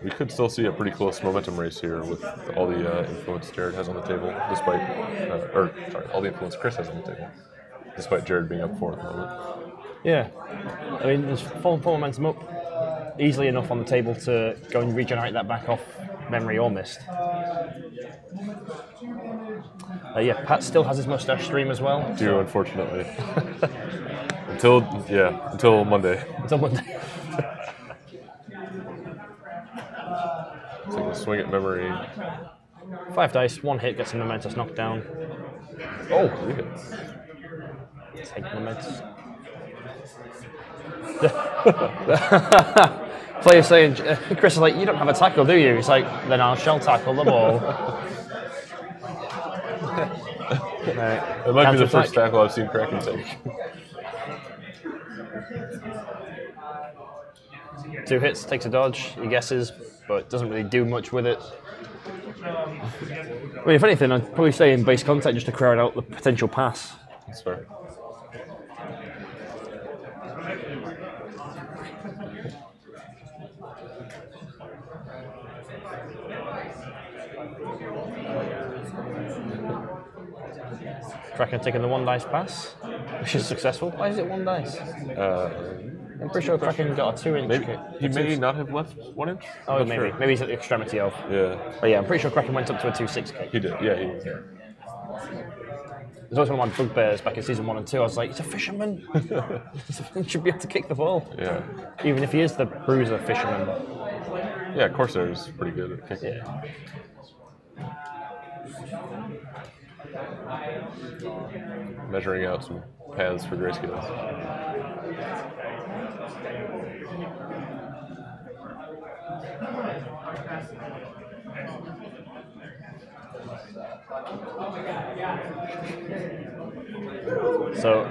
S2: We could still see a pretty close momentum race here with all the influence Jared has on the table, despite, all the influence Chris has on the table, despite Jared being up 4 at the moment.
S1: Yeah, I mean, there's full momentum up, easily enough on the table to go and regenerate that back off memory or missed. Yeah, Pat still has his mustache stream as well.
S2: Do, unfortunately. Until Monday.
S1: Until Monday.
S2: Taking a swing at memory.
S1: 5 dice, 1 hit gets him momentous knocked down.
S2: Oh, 3 hits.
S1: Take momentous. Player saying, Chris is like, you don't have a tackle, do you? He's like, then I shall tackle the ball.
S2: It might be the first tackle I've seen Kraken take.
S1: 2 hits, takes a dodge, he guesses, but doesn't really do much with it. I mean, if anything, I'd probably say in base contact just to crowd out the potential pass.
S2: That's fair.
S1: Kraken taking the 1 dice pass. Which is successful. Why is it 1 dice? I'm pretty sure Kraken got a 2-inch.
S2: Maybe he may not have left 1 inch.
S1: Oh,
S2: Not
S1: maybe.
S2: sure.
S1: Maybe he's at the extremity of.
S2: Yeah,
S1: But yeah, I'm pretty sure Kraken went up to a 2/6 kick.
S2: he did. Yeah, he.
S1: It was always one of my bugbears back in season 1 and 2. I was like, he's a fisherman. He should be able to kick the ball.
S2: Yeah.
S1: Even if he is the bruiser fisherman.
S2: Yeah, Corsair's pretty good at kicking.
S1: Yeah.
S2: Measuring out some paths for grayscales.
S1: So,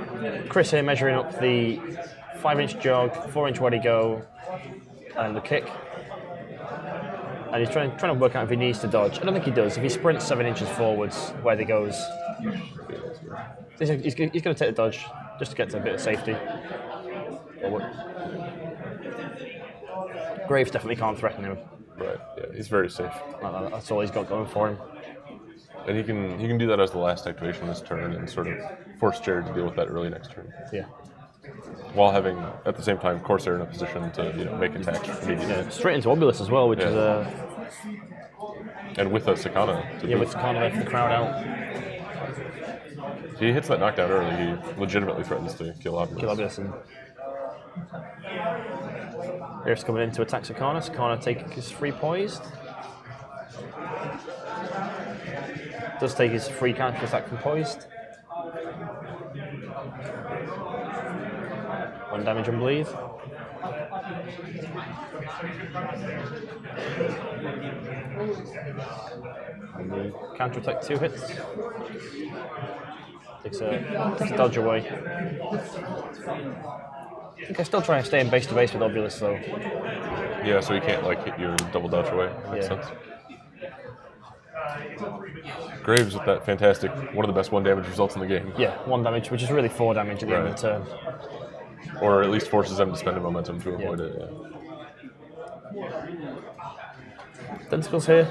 S1: Chris here measuring up the 5-inch jog, 4-inch waddy go, and the kick. And he's trying to work out if he needs to dodge. I don't think he does. If he sprints 7 inches forwards, where he goes, he's going to take the dodge just to get to a bit of safety. Graves definitely can't threaten him.
S2: Right. Yeah, he's very safe.
S1: That's all he's got going for him.
S2: And he can do that as the last activation this turn and sort of force Jared to deal with that early next turn.
S1: Yeah.
S2: While having, at the same time, Corsair in a position to make attacks immediately.
S1: Yeah, straight into Obulus as well, which is
S2: and with a Sakana.
S1: with Sakana for the crowd out.
S2: If he hits that knockdown early, he legitimately threatens to kill Obulus.
S1: Here's coming in to attack Sakana. Sakana taking his free poised. Does take his free counter attack from poised. 1 damage and bleed. And the counter attack 2 hits. Takes a dodge away. I think I still try and stay in base to base with Obulus though.
S2: Yeah, so he can't hit you and double dodge away. That makes sense. Graves with that fantastic, one of the best 1 damage results in the game.
S1: Yeah, 1 damage, which is really 4 damage at the end of the turn.
S2: Or at least forces them to spend a momentum to avoid it.
S1: Tentacles here,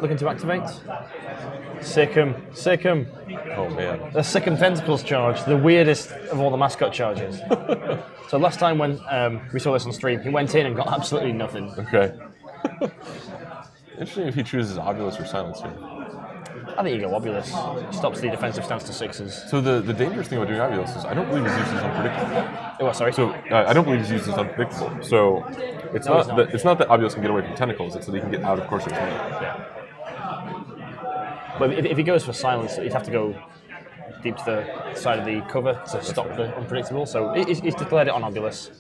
S1: looking to activate. Sick 'em.
S2: Oh man.
S1: The Sick 'em Tentacles charge, the weirdest of all the mascot charges. So last time when we saw this on stream, he went in and got absolutely nothing.
S2: Okay. Interesting if he chooses Obulus or Silence here.
S1: I think you go Obulus. Stops the defensive stance to 6s.
S2: So the dangerous thing about doing Obulus is I don't believe his use is unpredictable.
S1: Oh, sorry.
S2: So I don't believe his use is unpredictable. So it's not that Obulus can get away from tentacles; it's that he can get out of Corsair's hand.
S1: Yeah. But if he goes for Silence, he'd have to go deep to the side of the cover to stop the unpredictable. So he's declared it on Obulus.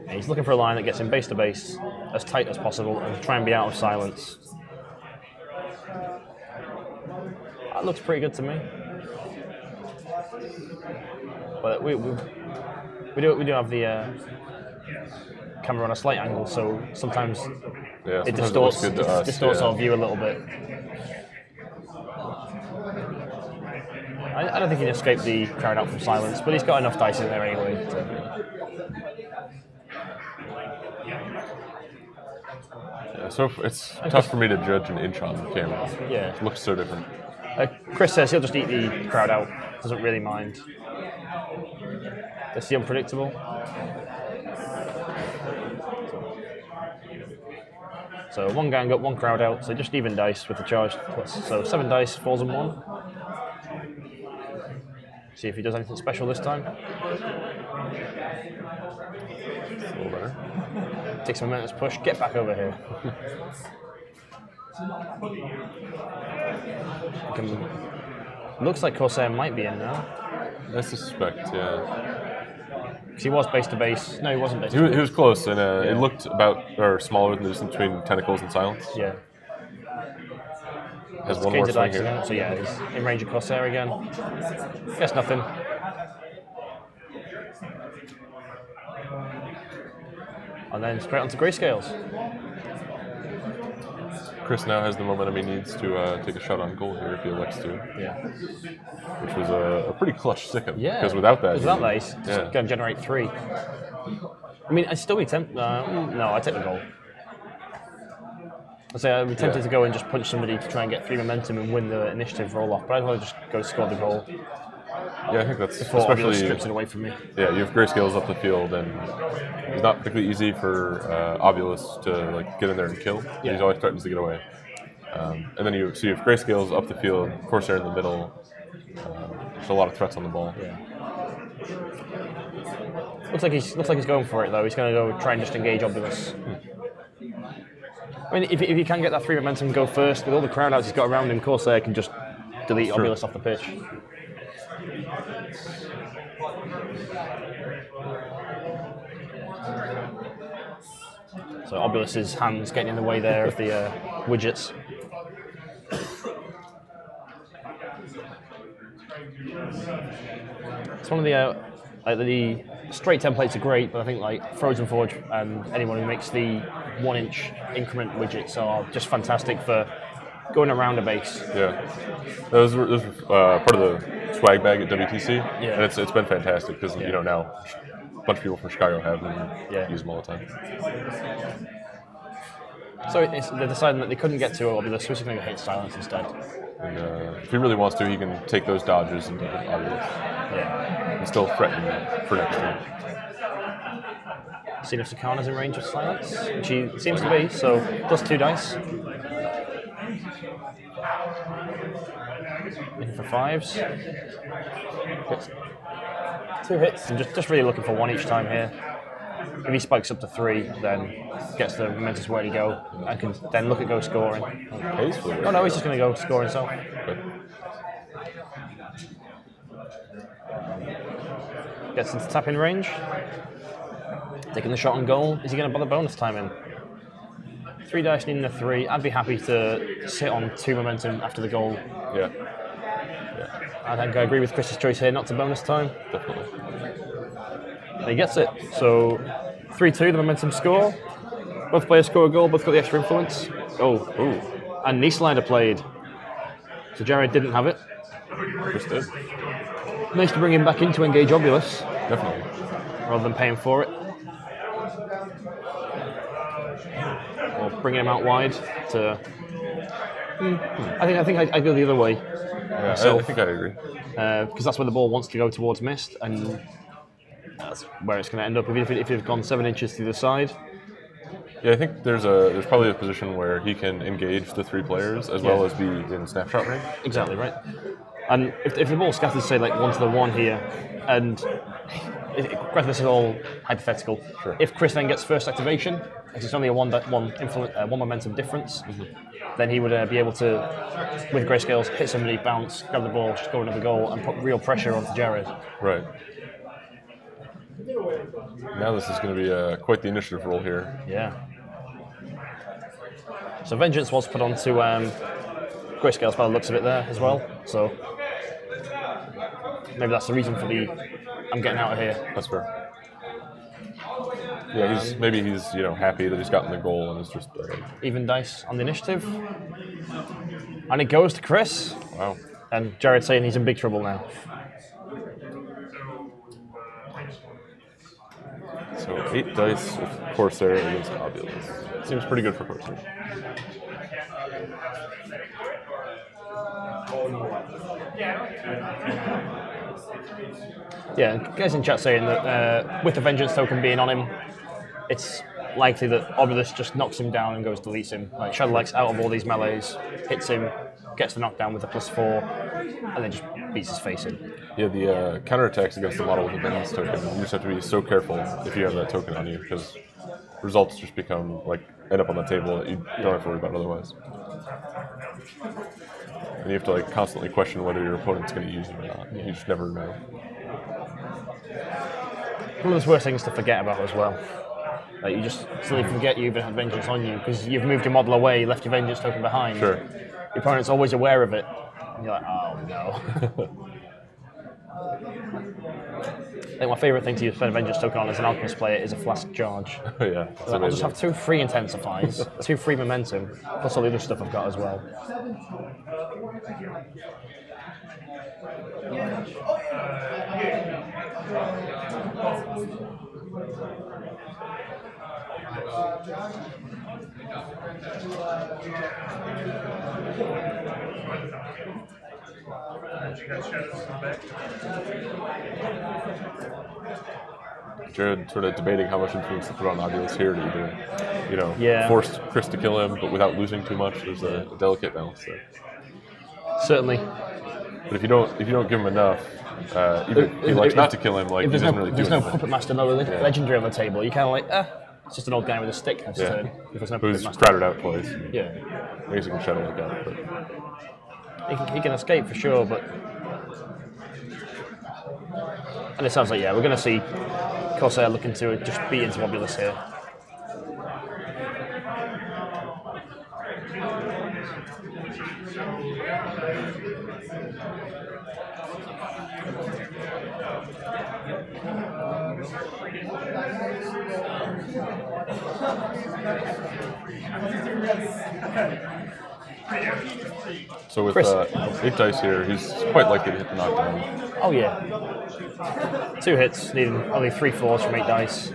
S1: And he's looking for a line that gets him base to base, as tight as possible, and try and be out of Silence. That looks pretty good to me. But we do have the camera on a slight angle, so sometimes it distorts our view a little bit. I don't think he'd escape the crowd out from Silence, but he's got enough dice in there anyway.
S2: So it's tough for me to judge an inch on camera.
S1: Yeah.
S2: It looks so different.
S1: Chris says he'll just eat the crowd out. Doesn't really mind. That's the unpredictable. So 1 gang up, 1 crowd out. So just even dice with the charge. So 7 dice, falls on 1. See if he does anything special this time.
S2: Over.
S1: Takes a momentous push. Get back over here. Looks like Corsair might be in now.
S2: I suspect, yeah.
S1: Because he was base to base. No, he wasn't base to base.
S2: He was close, and it looked smaller than the distance between Tentacles and Silence.
S1: Yeah.
S2: Has one more swing here.
S1: Again. So yeah, he's in range of Corsair again. Guess nothing. And then straight onto Grayscales.
S2: Chris now has the momentum he needs to take a shot on goal here if he elects to.
S1: Yeah.
S2: Which was a pretty clutch sick.
S1: Yeah.
S2: Because without that,
S1: he's just going to generate 3. I mean, I'd still be tempted. No, I take the goal. We tempted to go and just punch somebody to try and get 3 momentum and win the initiative roll off, but I'd rather just go score the goal.
S2: Yeah, I think that's
S1: especially strips it away from me.
S2: Yeah, you have grayscales up the field, and it's not particularly easy for Obulus to like get in there and kill. Yeah. He's always threatens to get away. And then you have grayscales up the field, Corsair in the middle. There's a lot of threats on the ball.
S1: Yeah. Looks like he's going for it though. He's going to go try and just engage Obulus. I mean, if he can get that 3 momentum and go first with all the crowd outs he's got around him, Corsair can just delete Obulus off the pitch. So Obulus's hands getting in the way there of the widgets. It's one of the straight templates are great, but I think like Frozen Forge and anyone who makes the 1-inch increment widgets are just fantastic for going around a base.
S2: Yeah, those were part of the swag bag at WTC, and it's been fantastic because you know now a bunch of people from Chicago have them and use them all the time.
S1: So they're deciding that they couldn't get to Obulus, so he's going to hit silence instead.
S2: And if he really wants to, he can take those dodges into Obulus.
S1: Yeah.
S2: And still threaten for next turn.
S1: See if Sakana's in range of silence, which he seems to be, so plus 2 dice. In for 5s. Hits. 2 hits, and just really looking for 1 each time here. If he spikes up to 3, then gets the momentous way to go, and can then look at go scoring. Oh no, he's just going to go score himself.
S2: Okay.
S1: Gets into tap-in range. Taking the shot on goal. Is he going to bother bonus timing? 3 dice needing a 3. I'd be happy to sit on 2 momentum after the goal.
S2: Yeah.
S1: I think I agree with Chris's choice here, not to bonus time.
S2: Definitely.
S1: And he gets it. So 3-2, the momentum score. Both players score a goal, both got the extra influence. Oh. And knee slider played. So Jared didn't have it.
S2: Chris did.
S1: Nice to bring him back in to engage Obulus.
S2: Definitely.
S1: Rather than paying for it. Or bringing him out wide to... I think I go the other way.
S2: Yeah, I think I agree.
S1: Because that's where the ball wants to go towards mist, and that's where it's going to end up. Even if it had gone 7 inches to the side.
S2: Yeah, I think there's probably a position where he can engage the 3 players as well as be in snapshot range.
S1: Exactly right. And if the ball scatters, say like 1 to the 1 here, and granted this is all hypothetical.
S2: Sure.
S1: If Chris then gets first activation, because it's only a one momentum difference, then he would be able to, with grayscales, hit somebody, bounce, grab the ball, score another goal, and put real pressure onto Jared.
S2: Right. Now this is going to be quite the initiative roll here.
S1: Yeah. So Vengeance was put onto grayscales by the looks of it there as well. So maybe that's the reason for the I'm getting out of here.
S2: That's fair. Yeah, maybe he's happy that he's gotten the goal and it's just
S1: even dice on the initiative, and it goes to Chris.
S2: Wow.
S1: And Jared saying he's in big trouble now.
S2: So 8 dice with Corsair against Obulus. Seems pretty good for Corsair.
S1: Yeah, guys in chat saying that with the Vengeance token being on him, it's likely that Obulus just knocks him down and goes deletes him. Like Shadowlight's out of all these melees, hits him, gets the knockdown with a +4, and then just beats his face in.
S2: Yeah, the counterattacks against the model with the Vengeance token, you just have to be so careful if you have that token on you, because results just become, end up on the table that you don't have to worry about otherwise. And you have to constantly question whether your opponent's going to use it or not. You just never know.
S1: One of the worst things to forget about as well. You just suddenly forget you even had Vengeance on you because you've moved your model away, left your Vengeance token behind.
S2: Sure.
S1: Your opponent's always aware of it. And you're like, oh no. I think my favourite thing to use spend a Vengeance token on as an Alchemist player is a Flask Charge.
S2: Yeah.
S1: I'll just have 2 free Intensifies, 2 free Momentum, plus all the other stuff I've got as well.
S2: Jared sort of debating how much influence to put on Oculus here to either, force Chris to kill him, but without losing too much. There's a delicate balance there.
S1: Certainly.
S2: But if you don't give him enough, even if he likes not to kill him, like he doesn't really do anything.
S1: There's no puppet master, no legendary on the table. You kind of like, it's just an old guy with a stick. If there's no
S2: who's crowded out twice.
S1: Yeah.
S2: Maybe he can shadow like that. But
S1: he can escape for sure, but. And it sounds like, we're going to see Corsair looking to just beat into Obulus here.
S2: So with 8 dice here, he's quite likely to hit the knockdown.
S1: Oh yeah. 2 hits, needing only 3 4s from 8 dice.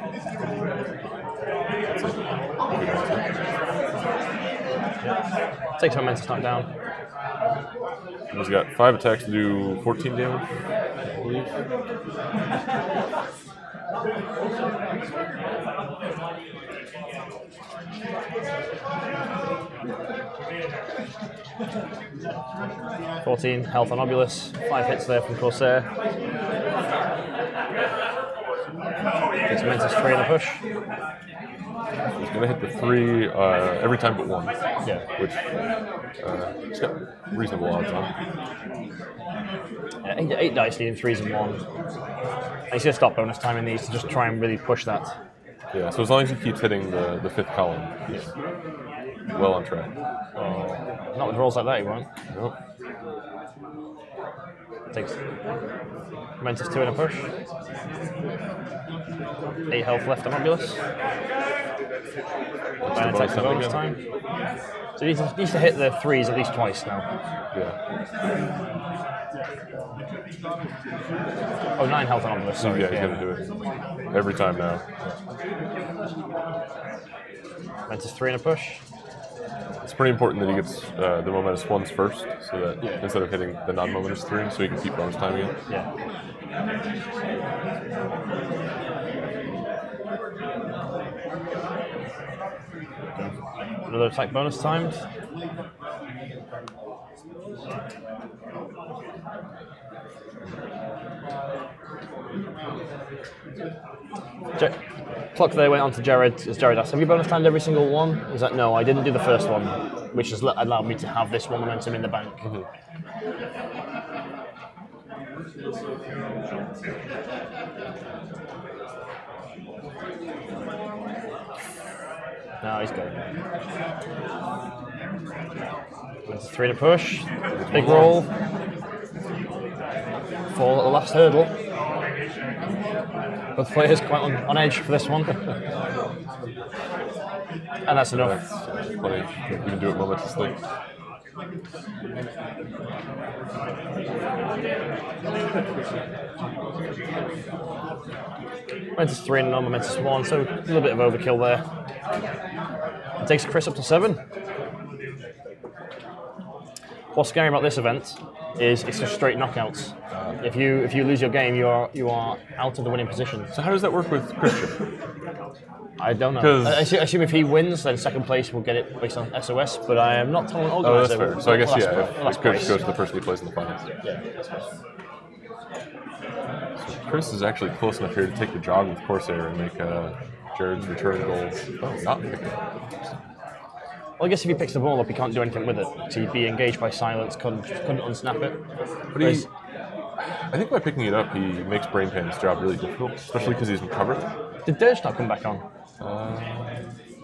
S1: Takes Momentous knockdown.
S2: And he's got 5 attacks to do 14 damage, I believe.
S1: 14 health on Obulus, 5 hits there from Corsair. Gets Momentous 3 in a push.
S2: He's going to hit the 3 every time but 1.
S1: Yeah.
S2: Which he's got reasonable odds on.
S1: 8 dice needing 3s and 1. And he's going to stop bonus time in these to just try and really push that.
S2: Yeah, so as long as he keeps hitting the 5th column, he's well on track.
S1: Not with rolls like that, he won't.
S2: Nope.
S1: Takes Momentous 2 in a push. 8 health left on Obulus. And attacks the bonus time. So he needs to hit the 3s at least twice now.
S2: Yeah.
S1: Oh, 9 health on Obulus, sorry.
S2: Yeah, he's going to do it every time now.
S1: Momentous 3 in a push.
S2: It's pretty important that he gets the momentous 1s first, so that instead of hitting the non-momentous 3, so he can keep bonus timing it.
S1: Yeah. Another attack bonus timed. Clock there went on to Jared, as Jared asked, have you bonus timed every single one? Is that no, I didn't do the first one, which has allowed me to have this one momentum in the bank.
S2: Mm-hmm.
S1: No, he's going. It's 3 to push. Big roll. 4 at the last hurdle. Both players quite on edge for this one. And that's enough.
S2: That's plenty. You can do it momentously.
S1: Momentous 3 and non-momentous 1, so a little bit of overkill there. It takes Chris up to 7. What's scary about this event is it's just straight knockouts. If you lose your game, you are out of the winning position.
S2: So how does that work with Christian?
S1: I don't know. I assume if he wins, then second place will get it based on SOS, but I am not telling organizer.
S2: Oh, that's fair. So I guess,
S1: last
S2: it could just go to the person who plays in the finals.
S1: Yeah, that's fair.
S2: So Chris is actually close enough here to take the jog with Corsair and make Jared's return goals. Oh, not make it.
S1: Well, I guess if he picks the ball up, he can't do anything with it. So he'd be engaged by silence, couldn't unsnap it.
S2: But I think by picking it up, he makes Brainpan's job really difficult, especially because he's in cover.
S1: Did Dirge not come back on?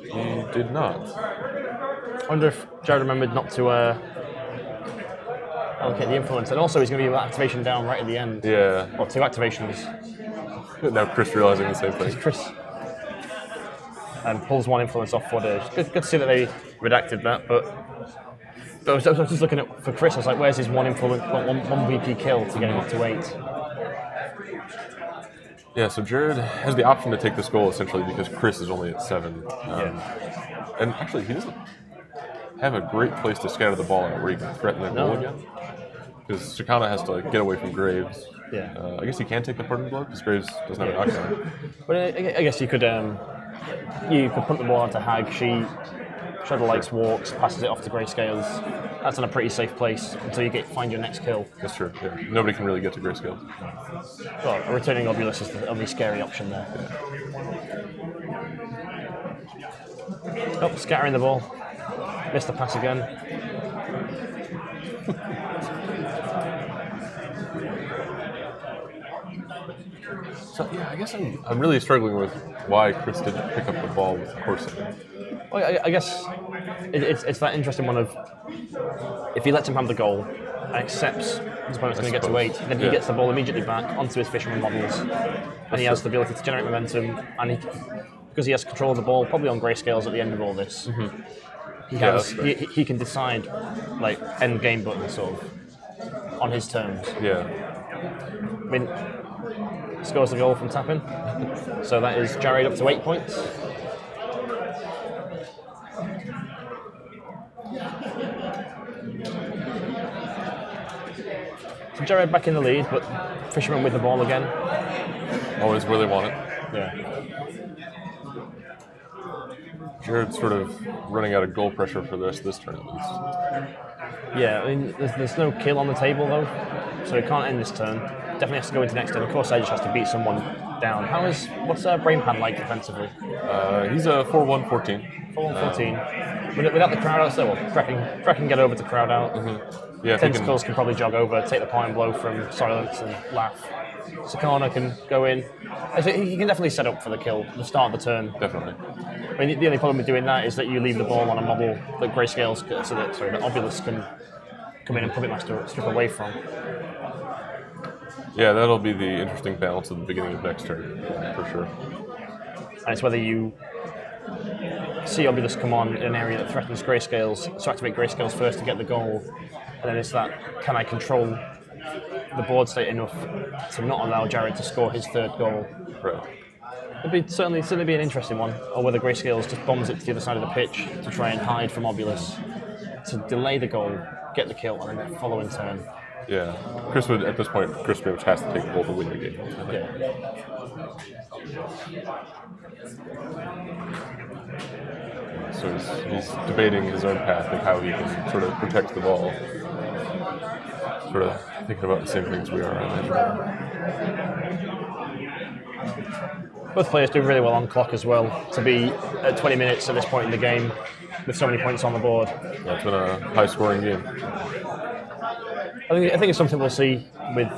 S2: He did not.
S1: I wonder if Jared remembered not to allocate the influence. And also, he's going to be with activation down right at the end.
S2: Yeah.
S1: Or 2 activations.
S2: Now Chris realizing the same thing.
S1: Chris pulls 1 influence off for Dirge. Good to see that they redacted that, but I was just looking for Chris. I was like, where's his 1 influence, one VP kill to get him up to 8?
S2: Yeah, so Jared has the option to take this goal essentially because Chris is only at 7. And actually, he doesn't. have a great place to scatter the ball out where you can threaten the goal again. Because Sakana has to get away from Graves.
S1: Yeah.
S2: I guess he can take the parting blow because Graves doesn't have a knockdown.
S1: But I guess you could punt the ball onto Hag. She sort of likes walks, passes it off to Grayscales. That's in a pretty safe place until you find your next kill.
S2: That's true. Yeah. Nobody can really get to Grayscales.
S1: Well, a returning Obulus is the only scary option there. Yeah. Oh, scattering the ball. Missed the pass again.
S2: So yeah, I guess I'm really struggling with why Chris didn't pick up the ball with Corsair.
S1: Well, I guess it's that interesting one of if he lets him have the goal and accepts his opponent's going to get to 8, then he gets the ball immediately back onto his fisherman models, and he has the ability to generate momentum, and because he has control of the ball, probably on Grayscales at the end of all this, he can decide like end game buttons sort of on his terms.
S2: Yeah.
S1: I mean, scores the goal from tapping, so that is Jared up to 8 points. So Jared back in the lead, but Fisherman with the ball again.
S2: Always where they want it.
S1: Yeah.
S2: Jared's sort of running out of goal pressure for the rest of this turn at least.
S1: Yeah, I mean, there's no kill on the table though, so he can't end this turn. Definitely has to go into next turn. Of course, I just has to beat someone down. What's Brainpan like defensively?
S2: He's a 4-1-14.
S1: 4-1-14. Without the crowd out, so Freck can get over to crowd out.
S2: Mm-hmm. Yeah,
S1: Tentacles can probably jog over, take the point blow from Silence and laugh. Sakana can go in. He can definitely set up for the kill at the start of the turn.
S2: Definitely.
S1: I mean, the only problem with doing that is that you leave the ball on a model that Grayscales, so that Obulus can come in and Puppet Master strip away from.
S2: Yeah, that'll be the interesting balance at the beginning of next turn, for sure.
S1: And it's whether you see Obulus come on in an area that threatens Grayscales, so activate Grayscales first to get the goal, and then it's that, can I control the board state enough to not allow Jared to score his third goal?
S2: Right.
S1: It'd be certainly be an interesting one, or whether Grayscales just bombs it to the other side of the pitch to try and hide from Obulus, to delay the goal, get the kill, and then the following turn.
S2: Yeah. Chris would, at this point, Chris pretty much has to take the goal to win the game.
S1: Yeah.
S2: So he's debating his own path of how he can sort of protect the ball. Sort of thinking about the same things we are, I imagine.
S1: Both players do really well on clock as well, to be at 20 minutes at this point in the game with so many points on the board.
S2: Yeah, it's been a high-scoring game.
S1: I think it's something we'll see with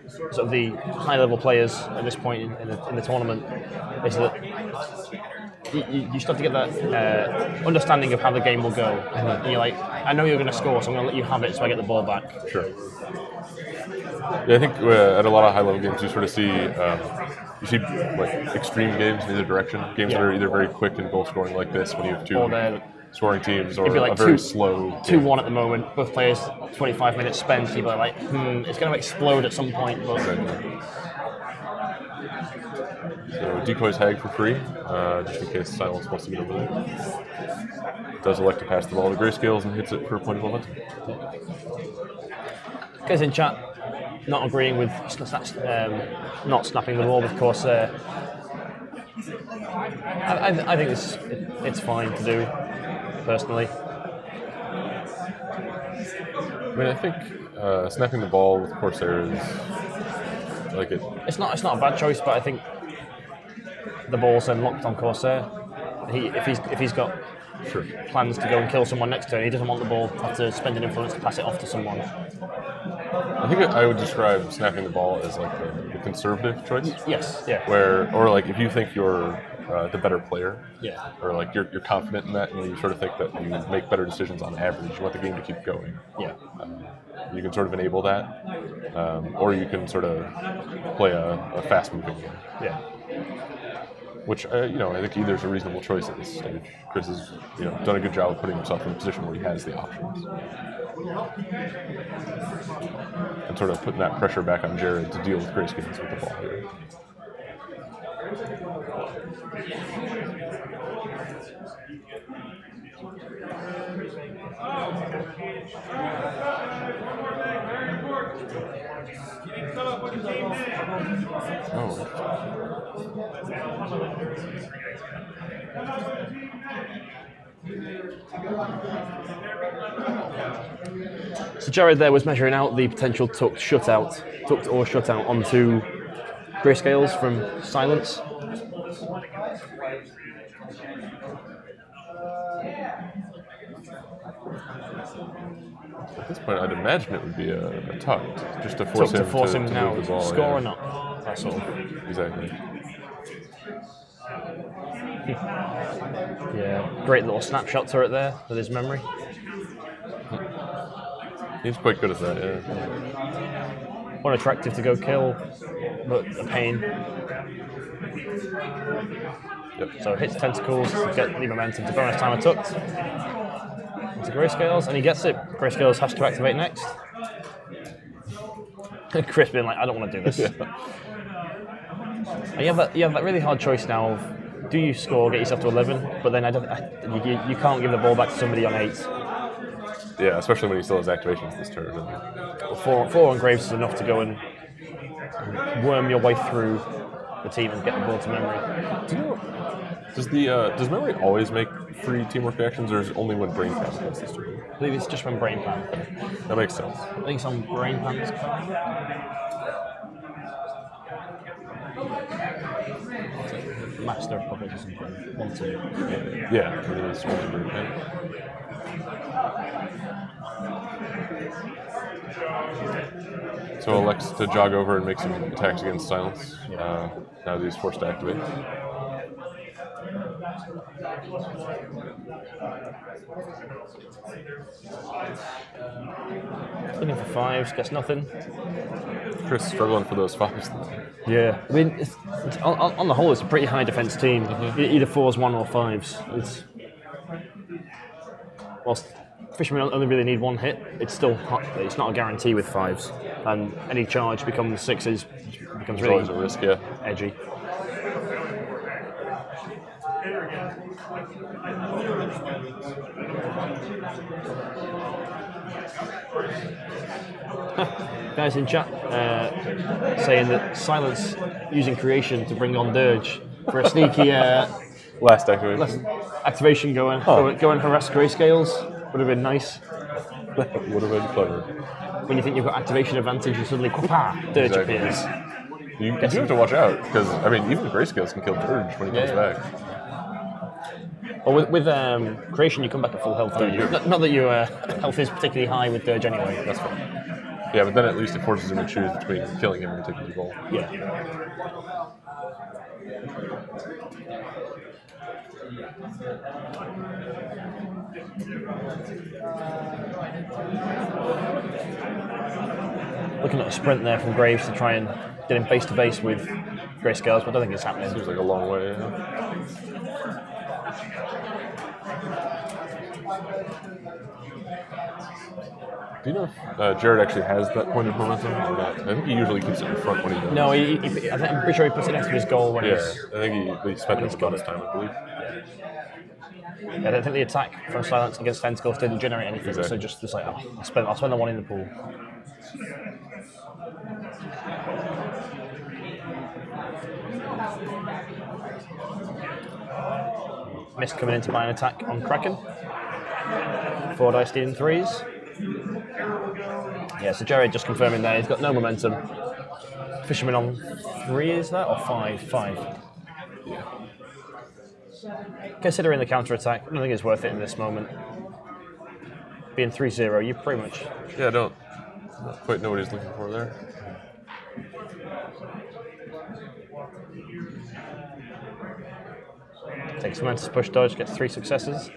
S1: sort of the high-level players at this point in the tournament, is that you start to get that understanding of how the game will go. And you're like, I know you're going to score, so I'm going to let you have it so I get the ball back.
S2: Sure. Yeah, I think at a lot of high-level games you sort of see you see like extreme games in either direction. Games that are either very quick and goal-scoring like this when you have two scoring teams, or
S1: like
S2: a very slow
S1: 2-1 at the moment. Both players 25 minutes spent. People are like, it's going to explode at some point. But
S2: So decoys Hag for free, just in case Silence wants to get over there. Does elect to pass the ball to Grayscales and hits it for a point of momentum.
S1: Guys in chat not agreeing with not snapping the ball with Corsair. I think it's fine to do, personally.
S2: I mean, I think snapping the ball with Corsair is like it.
S1: It's not a bad choice, but I think the ball's then locked on Corsair. If he's got plans to go and kill someone next turn, he doesn't want the ball to have to spend an influence to pass it off to someone.
S2: I think I would describe snapping the ball as like the conservative choice.
S1: Yes, yeah.
S2: Or like if you think you're the better player,
S1: yeah,
S2: or like you're confident in that, and you sort of think that you make better decisions on average. You want the game to keep going.
S1: Yeah.
S2: You can sort of enable that, or you can sort of play a fast-moving game.
S1: Yeah.
S2: Which I think either is a reasonable choice at this stage. Chris has done a good job of putting himself in a position where he has the options, and sort of putting that pressure back on Jared to deal with Grayscales with the ball here.
S1: So Jared there was measuring out the potential tucked or shutout onto grayscales from silence.
S2: At this point, I'd imagine it would be a tucked, just to force him to
S1: now
S2: move the ball.
S1: score or not. That's all.
S2: Exactly.
S1: Yeah, great little snapshot turret there with his memory.
S2: He's quite good at that, yeah.
S1: Unattractive to go kill, but a pain.
S2: Yep.
S1: So hits tentacles to get the momentum to bonus timer tucked. Into grayscales, and he gets it. Grayscales has to activate next. Chris being like, I don't want to do this. And you have that really hard choice now of, do you score, get yourself to 11, but then you can't give the ball back to somebody on 8.
S2: Yeah, especially when he still has activations this turn.
S1: Well, 4 on Graves is enough to go and worm your way through the team and get the ball to memory.
S2: Do you know, does memory always make free teamwork actions, or is it only when brain pan does this turn?
S1: I believe it's just when brain pan.
S2: That makes sense.
S1: I think it's on brain pan's card. Master of Puppets or something. 1, 2.
S2: Yeah, it is only brain pan. So elects to jog over and make some attacks against silence. Now that he's forced to activate.
S1: Looking for 5s, gets nothing.
S2: Chris struggling for those 5s.
S1: Yeah, I mean, on the whole, it's a pretty high defense team. Either 4s, 1 or 5s. Whilst Fishermen only really need 1 hit, it's not a guarantee with 5s, and any charge becomes 6s, becomes really
S2: always a risk, yeah.
S1: Edgy. Guys in chat saying that Silence using creation to bring on Dirge for a sneaky
S2: last activation.
S1: Activation go and harass grayscales would have been nice.
S2: That would have been clever.
S1: When you think you've got activation advantage, and suddenly Dirge appears.
S2: You do have to watch out, because I mean, even grayscales can kill Dirge when he comes back.
S1: Well, with creation, you come back at full health, don't you? Not that your health is particularly high with Dirge anyway.
S2: That's fine. Yeah, but then at least it forces him to choose between killing him and taking the ball.
S1: Yeah. Looking at a sprint there from Graves to try and get him face to base with grayscales, but I don't think it's happening.
S2: Seems like a long way. Yeah. Do you know if Jared actually has that point of momentum or not? I think he usually keeps it in front when he does.
S1: No, I'm pretty sure he puts it next to his goal when he's...
S2: I think he spent his bonus time, I believe.
S1: Yeah, I don't think the attack from Silence against Tentacles didn't generate anything, so just like, I'll spend the 1 in the pool. Missed coming in to buy an attack on Kraken. 4 dice dealing 3s. Yeah, so Jared just confirming there, he's got no momentum. Fisherman on 3, is that? Or 5? 5.
S2: Yeah.
S1: Considering the counter-attack, I don't think it's worth it in this moment. Being 3-0, you pretty much...
S2: Yeah, I don't quite know what he's looking for there.
S1: Takes momentous push dodge, gets 3 successes.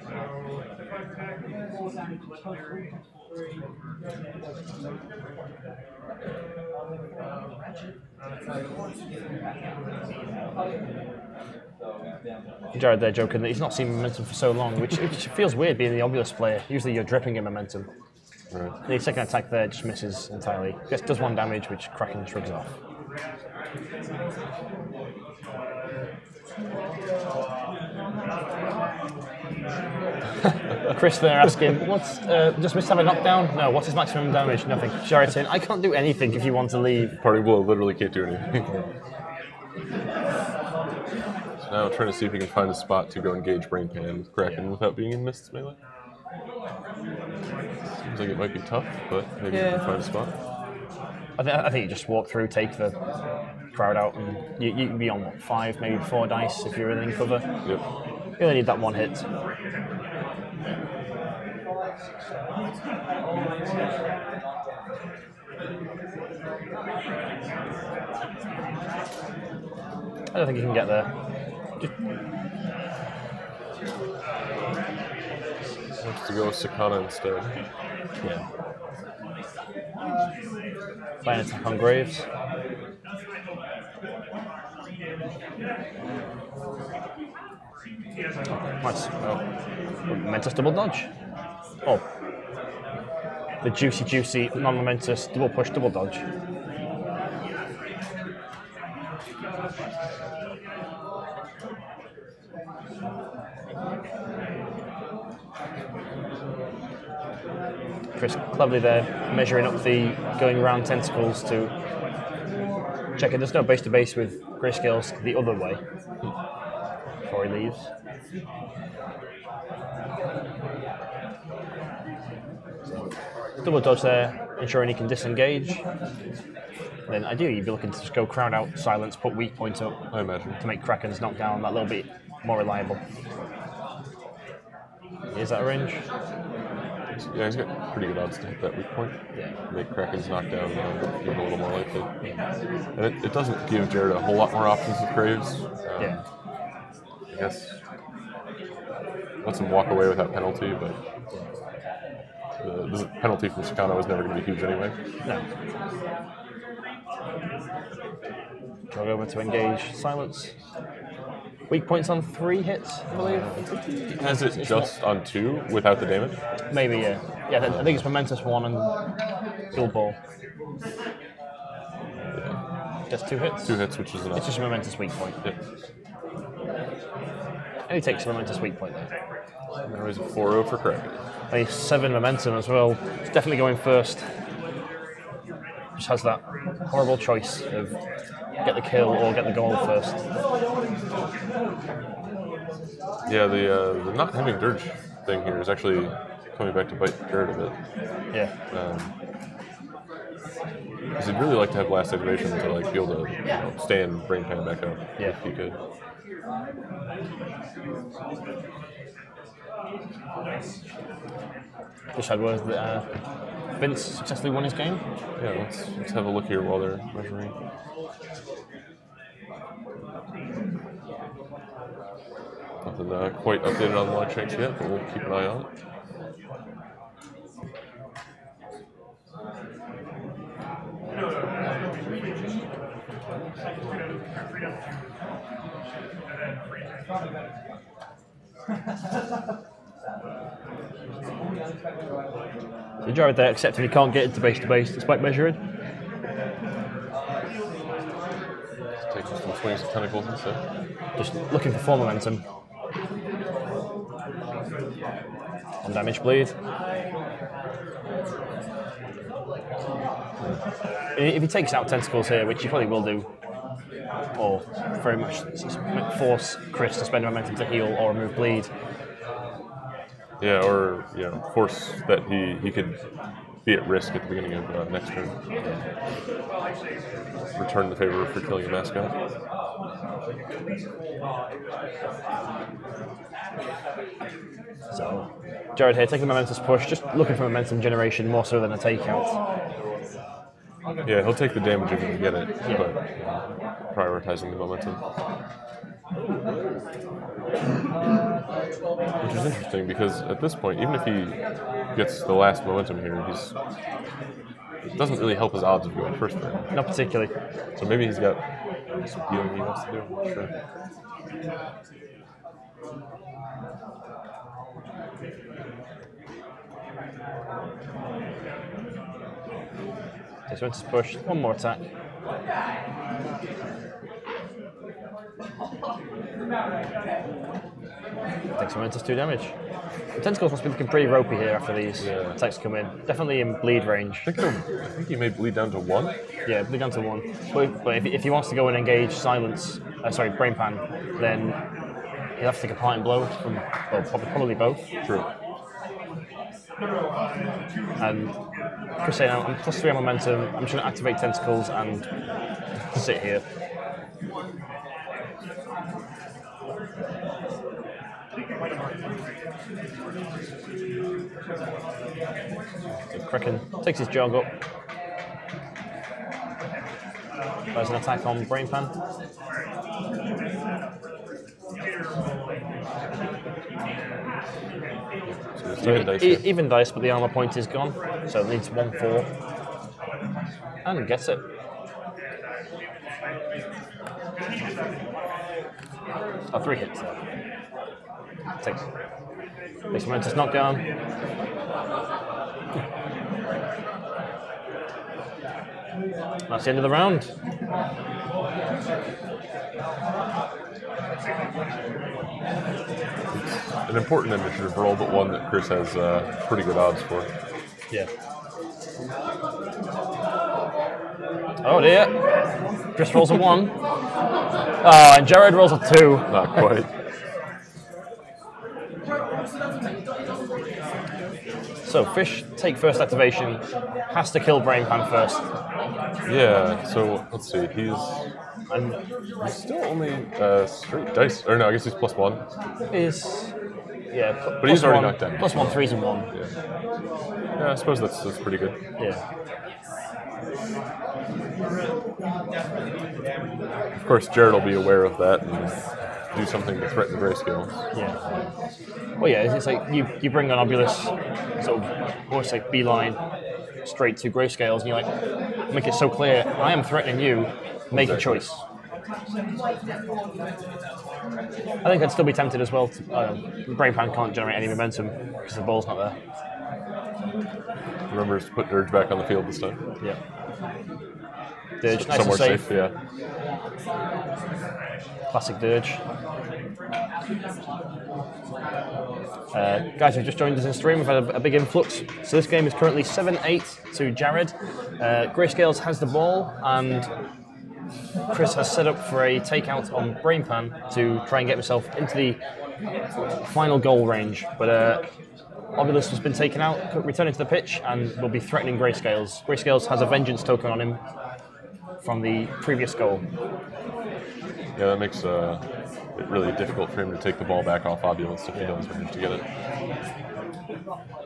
S1: Jared there joking that he's not seen momentum for so long, which feels weird being the obvious player. Usually you're dripping in momentum.
S2: Right.
S1: The second attack there just misses entirely. Just does 1 damage, which Kraken shrugs off. Chris there asking, what's does Mist have a knockdown? No. What's his maximum damage? Nothing. Jared saying, I can't do anything if you want to leave.
S2: Party Bull literally can't do anything. So now I'm trying to see if we can find a spot to go engage Brain Pan with Kraken without being in Mist's melee. Seems like it might be tough, but maybe we can find a spot.
S1: I think you just walk through, take the crowd out, and you can be on what, 5, maybe 4 dice if you're in cover.
S2: Yep.
S1: You only need that one hit. I don't think you can get there.
S2: Wants to go with Sakana instead.
S1: Yeah. Play an attack on Graves. Nice. Oh. Momentous double dodge. Oh. The juicy, non-momentous double push, double dodge. Chris cleverly there, measuring up the going round tentacles to check it. There's no base to base with Grayscales the other way before he leaves. So, double dodge there, ensuring he can disengage. And then ideally you'd be looking to just go crowd out, silence, put weak points up.
S2: I imagine.
S1: To make Kraken's knockdown that little bit more reliable. Is that a range?
S2: Yeah, he's got pretty good odds to hit that weak point.
S1: Yeah.
S2: Make Kraken's knockdown even a little more likely. Yeah. And it doesn't give Jared a whole lot more options with Graves.
S1: Yeah.
S2: I guess lets him walk away without penalty, but the penalty from Sakana was never going to be huge anyway.
S1: No. Jog over to engage silence. Weak points on 3 hits, I believe.
S2: Has it just on 2 without the damage?
S1: Maybe, yeah. Yeah, I think it's momentous 1 and Guild Ball. Just 2 hits?
S2: 2 hits, which is enough.
S1: It's just a momentous weak point.
S2: Yeah.
S1: And he takes a momentous weak point there.
S2: Now he's a 4-0 for Kraken.
S1: And he's 7 momentum as well. He's definitely going first. Just has that horrible choice of get the kill or get the goal first.
S2: Yeah, the not having Dirge thing here is actually coming back to bite Jared a bit.
S1: Yeah.
S2: Because he'd really like to have last activation to like be able to stand Brain Pan back up if he could.
S1: Just had word that Vince successfully won his game.
S2: Yeah, let's have a look here while they're measuring. Nothing quite updated on the line shanks yet, but we'll keep an eye on it.
S1: So Jared there accepting he can't get into base to base despite measuring.
S2: Let's take some swings of tentacles instead.
S1: Just looking for 4 momentum. On damage bleed. If he takes out tentacles here, which he probably will do, or very much force Chris to spend momentum to heal or remove bleed.
S2: Yeah, or force that he could be at risk at the beginning of next turn. Return the favor for killing a mascot.
S1: So, Jared here taking the momentous push, just looking for momentum generation more so than a takeout.
S2: Yeah, he'll take the damage if he can get it, but prioritizing the momentum. Which is interesting because at this point, even if he gets the last momentum here, it doesn't really help his odds of going first there.
S1: Not particularly.
S2: So maybe he's got some healing he wants to do. I'm not sure.
S1: Just went to push, 1 more attack. I think Takes Momentous 2 damage. The tentacles must be looking pretty ropey here after these attacks come in. Definitely in bleed range.
S2: I think he may bleed down to 1.
S1: Yeah, bleed down to 1. But if he wants to go and engage Silence, Brain Pan, then he'll have to take a parting blow from, well, probably both.
S2: True.
S1: And Chris saying, I'm +3 on momentum, I'm just going to activate Tentacles and sit here. So Kraken takes his jog up. There's an attack on Brain Pan. So even dice, but the armor point is gone, so it needs 1/4. And gets it. Oh, 3 hits there. Takes Momentous knockdown. That's the end of the round.
S2: An important initiative roll, but one that Chris has pretty good odds for.
S1: Yeah. Oh dear. Chris rolls a 1. Oh, and Jared rolls a 2.
S2: Not quite.
S1: So Fish take first activation, has to kill Brain Pan first.
S2: Yeah, so let's see, he's still only straight dice, or no, I guess he's +1.
S1: But
S2: he's already knocked down.
S1: +1, 3s and 1.
S2: Yeah, I suppose that's pretty good.
S1: Yeah.
S2: Of course, Jared will be aware of that and do something to threaten the grayscale.
S1: Yeah. Well, yeah, it's like you bring an Obulus, sort of almost like beeline straight to grayscales, and you like make it so clear, I am threatening you, make a choice. I think I'd still be tempted as well. Brain Pan can't generate any momentum because the ball's not there.
S2: Remember to put Dirge back on the field this time.
S1: Yeah. Dirge, nice
S2: somewhere
S1: and safe.
S2: yeah.
S1: Classic Dirge. Guys who've just joined us in stream, we've had a big influx. So this game is currently 7-8 to Jared. Grayscales has the ball, and Chris has set up for a takeout on Brain Pan to try and get himself into the final goal range. But Obulus has been taken out, returning to the pitch, and will be threatening Grayscales. Grayscales has a Vengeance token on him from the previous goal.
S2: Yeah, that makes it really difficult for him to take the ball back off Obulus if he does manage to get it.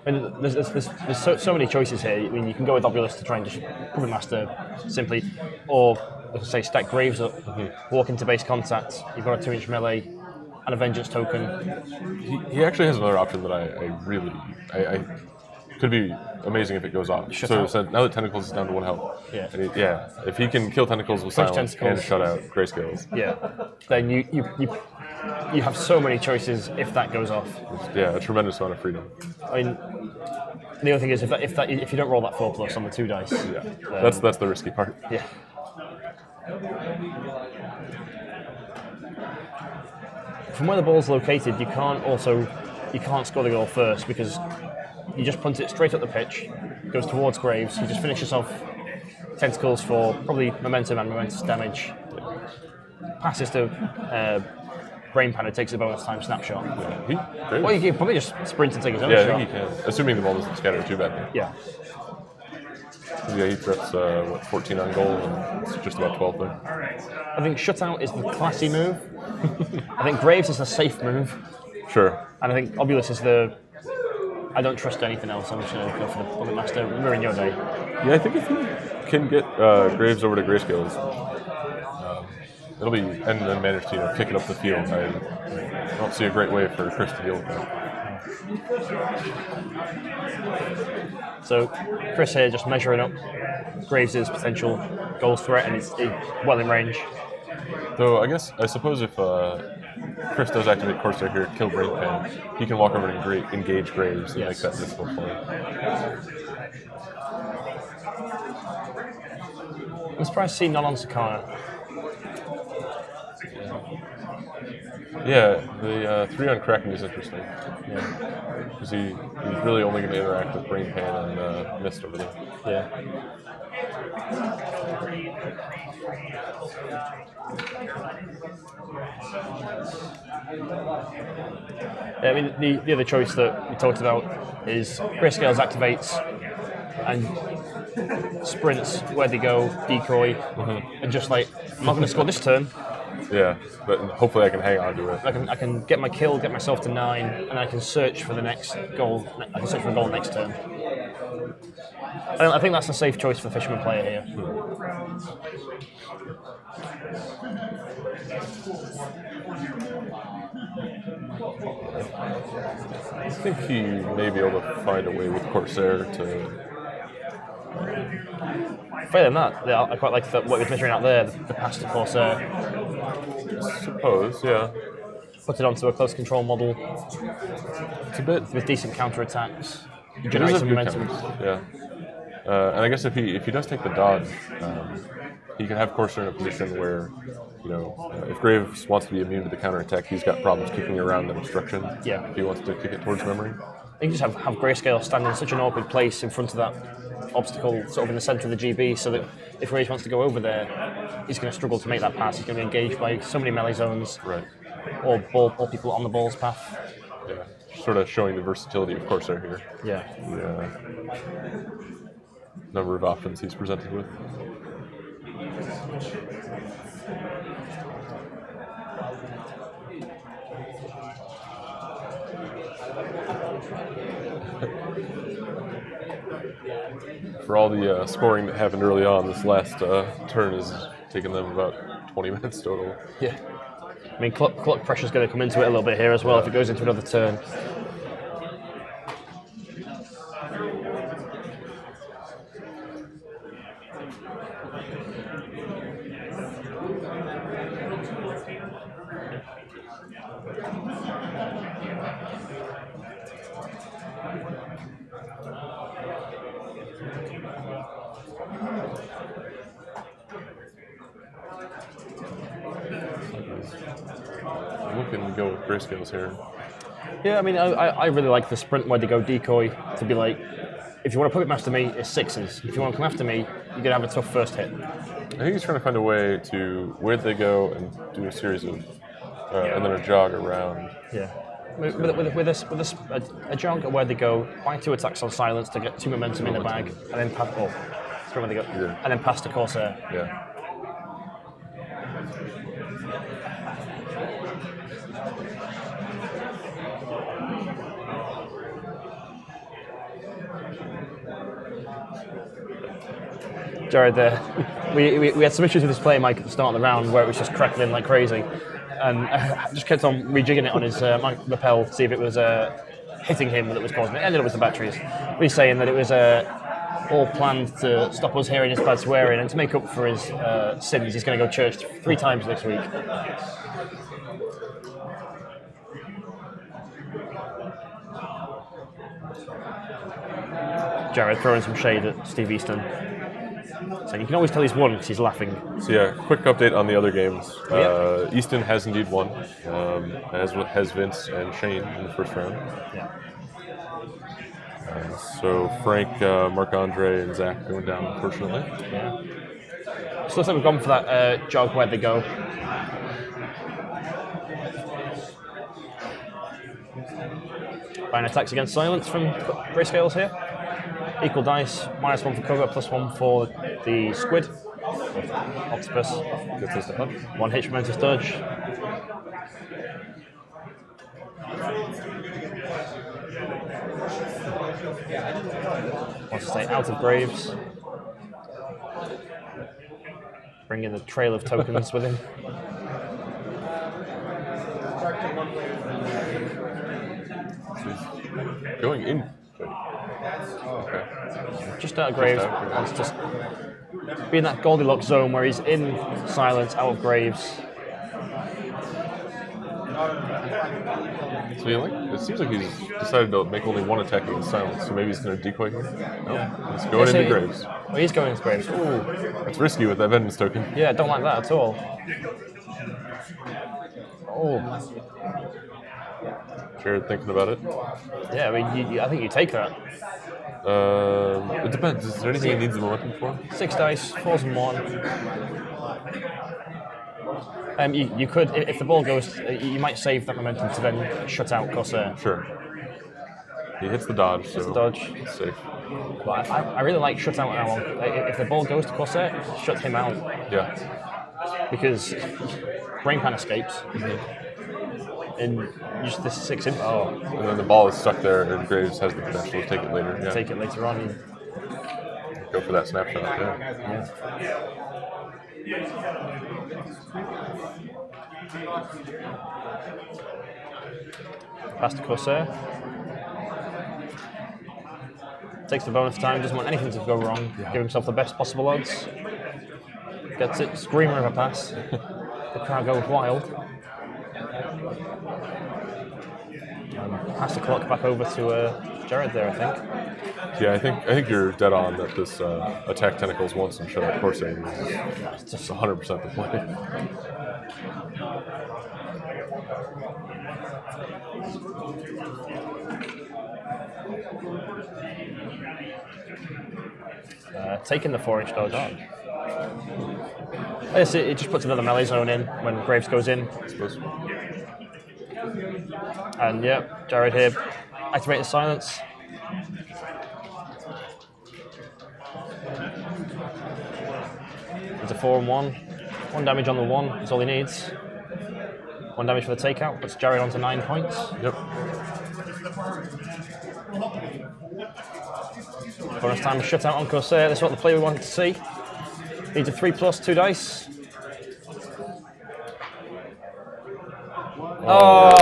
S1: I mean, there's so many choices here. I mean, you can go with Obulus to try and just Puppet Master simply, or let's say stack Graves up, walk into base contact. You've got a 2-inch melee and a Vengeance token.
S2: He actually has another option that I really could be amazing if it goes off. So now that Tentacles is down to 1 health.
S1: Yeah.
S2: And if he can kill Tentacles with Silence and shut out Grayscales.
S1: Yeah. Then you have so many choices if that goes off.
S2: Yeah, a tremendous amount of freedom.
S1: I mean, the other thing is if you don't roll that 4+ on the 2 dice.
S2: Yeah. That's the risky part.
S1: Yeah. From where the ball's located, you can't score the goal first because you just punt it straight up the pitch, goes towards Graves, he just finishes off Tentacles for probably momentum and momentous damage, passes to Brain Pan, who takes a bonus time snapshot.
S2: Yeah,
S1: Or you can probably just sprint and take his own
S2: shot.
S1: shot.
S2: I think he can, assuming the ball doesn't scatter too badly.
S1: Yeah.
S2: Yeah, he threats 14 on goal, and it's just about 12 there.
S1: I think shutout is the classy move. I think Graves is the safe move.
S2: Sure.
S1: And I think Obulus is the I don't trust anything else. I'm just going to go for the Puppet Master. Ruin your day.
S2: Yeah, I think if he can get Graves over to Grayscales, it'll be and then manage to kick it up the field. I don't see a great way for Chris to deal with that.
S1: So Chris here just measuring up Graves' potential goal threat, and it's well in range.
S2: Though I suppose if Chris does activate Corsair here, kill Brain Pan, he can walk over and engage Graves and make that difficult for him.
S1: I'm surprised to see none on Sakana.
S2: Yeah, the 3 on Kraken is interesting. Yeah. Because he's really only going to interact with Brain Pan and Mist over there.
S1: Yeah. I mean, the other choice that we talked about is Grayscales activates and sprints where they go, decoy, and just like, I'm not going to score this turn.
S2: Yeah, but hopefully I can hang on to it.
S1: I can get my kill, get myself to 9, and I can search for the next goal. I can search for a goal next turn. I think that's a safe choice for the Fisherman player here.
S2: I think he may be able to find a way with Corsair to...
S1: Further than that, I quite like what he was measuring out there, the pass to Corsair.
S2: I suppose, yeah.
S1: Put it onto a close control model.
S2: It's a bit...
S1: with decent counter-attacks. You
S2: It
S1: generate
S2: is
S1: some
S2: good
S1: momentum.
S2: counters, yeah. And I guess if he does take the dodge, he can have Corsair in a position where, if Graves wants to be immune to the counterattack, he's got problems kicking around an obstruction.
S1: Yeah.
S2: If he wants to kick it towards memory.
S1: You can just have Grayscale stand in such an awkward place in front of that obstacle, sort of in the centre of the GB, so that if Graves wants to go over there, he's going to struggle to make that pass. He's going to be engaged by so many melee zones,
S2: Right.
S1: or people on the ball's path.
S2: Yeah. Sort of showing the versatility of Corsair here.
S1: Yeah.
S2: The number of options he's presented with. For all the scoring that happened early on, this last turn has taken them about 20 minutes total.
S1: Yeah. I mean, clock pressure's going to come into it a little bit here as well if it goes into another turn.
S2: I'm looking to go with Grayscales here.
S1: Yeah, I mean, I really like the sprint where they go decoy to be like, if you want to puppet master me, it's 6s. If you want to come after me, you're going to have a tough first hit.
S2: I think he's trying to find a way to where they go and do a series of, and then a jog around.
S1: Yeah. With a jog where they go, buy 2 attacks on silence to get 2 momentum in the bag, and then pass. Oh, that's where they go.
S2: Yeah.
S1: And then pass to Corsair.
S2: Yeah.
S1: Jared, we had some issues with this play mic at the start of the round where it was just crackling like crazy, and I just kept on rejigging it on his mic lapel to see if it was hitting him that was causing it. It ended up with the batteries. But he's saying that it was all planned to stop us hearing his bad swearing, and to make up for his sins, he's going to go to church 3 times next week. Jared throwing some shade at Steve Easton. So you can always tell he's won because he's laughing.
S2: So yeah, quick update on the other games. Easton has indeed won, as has Vince and Shane in the first round.
S1: Yeah.
S2: So Frank, Marc-Andre, and Zach going down, unfortunately.
S1: Yeah. So looks like we've gone for that jog where they go. Buying attacks against silence from Grayscales here. Equal dice, -1 for cover, +1 for the squid. Octopus.
S2: Gets us to hunt.
S1: 1 hit momentous dodge. Wants to stay out of Graves. Bring in the trail of tokens with him.
S2: Going in.
S1: Okay. Just out of Graves. Wants to be in that Goldilocks zone where he's in silence, out of Graves.
S2: So it seems like he's decided to make only 1 attack against silence, so maybe he's going to decoy here? No, he's going into Graves.
S1: Well, he's going into Graves. Ooh.
S2: That's risky with that vengeance token.
S1: Yeah, I don't like that at all. Oh.
S2: Jared thinking about it.
S1: Yeah, I mean, I think you take that.
S2: It depends. Is there anything he needs the momentum for?
S1: 6 dice, 4s and 1. You could, if the ball goes, you might save that momentum to then shut out Corsair.
S2: Sure. He hits the dodge, so
S1: the dodge.
S2: It's safe.
S1: But I really like shut out now. If the ball goes to Corsair, shut him out.
S2: Yeah.
S1: Because Brain Pan escapes. And just this 6 in. Oh.
S2: And then the ball is stuck there, and Graves has the potential to take it later. Yeah.
S1: Take it later on.
S2: Go for that snapshot. Yeah.
S1: Pass to Corsair. Takes the bonus time, doesn't want anything to go wrong. Give himself the best possible odds. Gets it, screamer of a pass. The crowd goes wild. Pass the clock back over to Jared there, I think.
S2: Yeah, I think you're dead on that this attack tentacles once and shut out Corsair is just 100% the play.
S1: Taking the 4-inch dodge. Yes, it just puts another melee zone in when Graves goes in.
S2: I suppose.
S1: And yeah, Jared here, activate the silence. It's a 4 and 1. 1 damage on the 1 is all he needs. 1 damage for the takeout, puts Jared onto 9 points.
S2: Yep.
S1: Bonus time shutout on Corsair. This is what the player we wanted to see. Needs a 3+, 2 dice.
S2: No.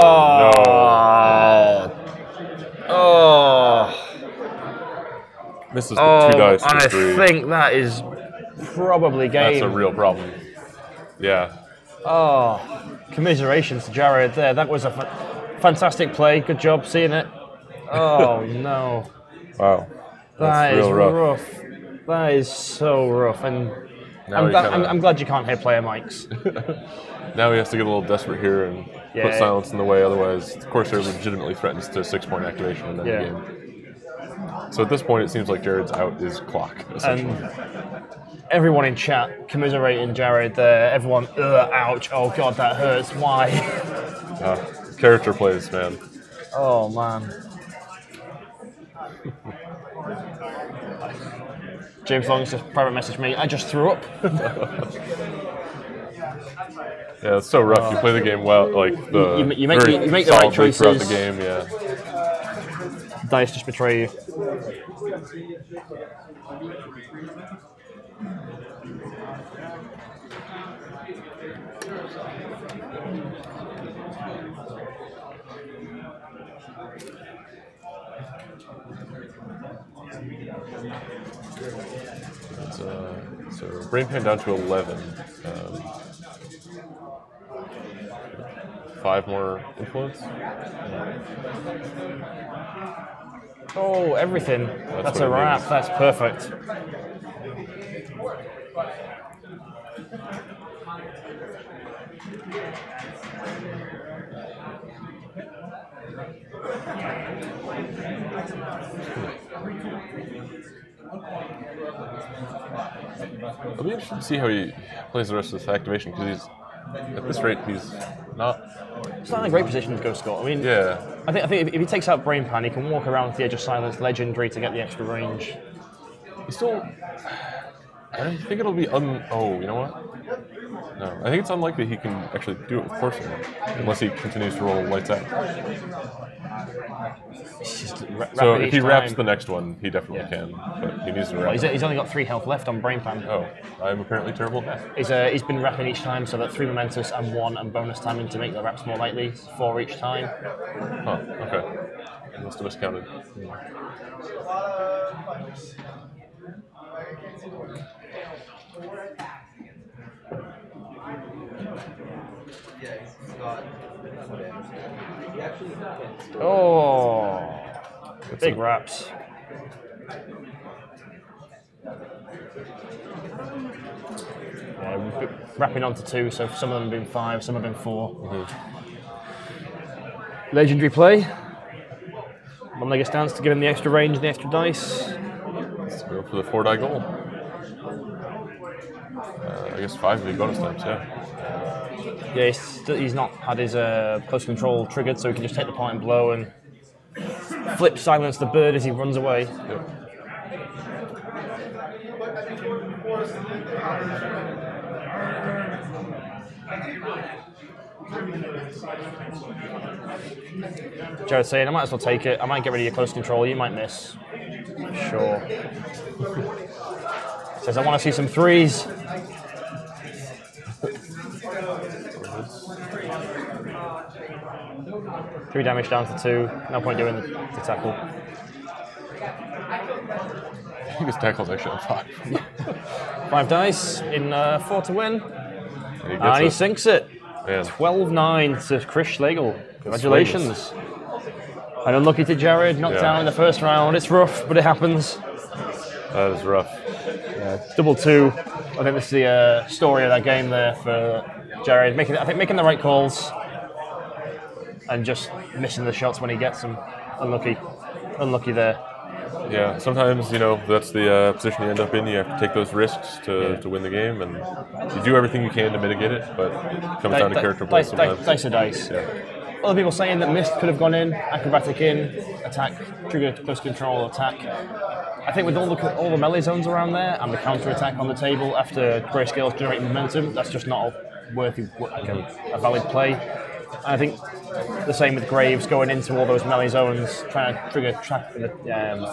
S2: Misses the 2 dice for 3.
S1: I think that is probably game.
S2: That's a real problem. Yeah.
S1: Oh, commiserations to Jared there. That was a fantastic play. Good job seeing it. Oh, no.
S2: Wow.
S1: That
S2: That's
S1: is
S2: real
S1: rough. That is so rough. And I'm glad you can't hear player mics.
S2: Now he has to get a little desperate here and put silence in the way. Otherwise, Corsair legitimately threatens to 6-point activation in that game. So at this point, it seems like Jared's out is clock, essentially.
S1: Everyone in chat commiserating Jared there. Everyone, ouch, oh god, that hurts. Why?
S2: Character plays, man.
S1: Oh, man. James Long's just private messaged me. I just threw up.
S2: Yeah, it's so rough. You play the game well, like
S1: you make the right choices
S2: throughout the game. Yeah.
S1: Dice just betray you.
S2: So Brain Pan down to 11. 5 more influence.
S1: Oh, everything. That's a wrap. That's perfect.
S2: I'll be interested to see how he plays the rest of this activation, because at this rate he's not.
S1: It's not in a great position to go score. I mean,
S2: yeah.
S1: I think if he takes out Brain Pan, he can walk around the edge of silence, legendary to get the extra range.
S2: He's still. I think it'll be Oh, you know what? No, I think it's unlikely he can actually do it with Corsair, unless he continues to roll lights out. So if he wraps the next one, he definitely can, but he needs to wrap.
S1: He's only got 3 health left on Brain Pan.
S2: Oh, I'm apparently terrible.
S1: He's been wrapping each time, so that 3 momentous and 1 and bonus timing to make the wraps more likely. 4 each time.
S2: Huh. Okay. I must have miscounted.
S1: Oh, big wraps. We've been wrapping on to 2, so some of them have been 5, some have been 4. Legendary play. One-legged stance to give him the extra range and the extra dice.
S2: Let's go for the 4-die goal. I guess 5 would be bonus times, yeah.
S1: Yeah, he's not had his close control triggered, so he can just take the point and blow and flip silence the bird as he runs away.
S2: Yep.
S1: Jared's saying, I might as well take it. I might get rid of your close control. You might miss. Sure. Says, I want to see some 3s. Three damage down to 2. No point doing the tackle.
S2: I think his tackle's actually on 5.
S1: 5 dice in 4 to win.
S2: And
S1: he sinks it.
S2: Man.
S1: 12-9 to Chris Schlegel. Congratulations. And unlucky to Jared, knocked down in the first round. It's rough, but it happens.
S2: That is rough.
S1: Yeah, double 2. I think this is the story of that game there for Jared. Making the right calls and just missing the shots when he gets them. Unlucky there.
S2: Yeah, sometimes, that's the position you end up in. You have to take those risks to win the game, and you do everything you can to mitigate it, but it comes down to character play sometimes.
S1: Dice are dice.
S2: Yeah.
S1: Other people saying that Mist could have gone in, acrobatic in, attack, trigger, close control, attack. I think with all the melee zones around there and the counter attack on the table after grayscales generate momentum, that's just not a valid play. And I think the same with Graves going into all those melee zones, trying to trigger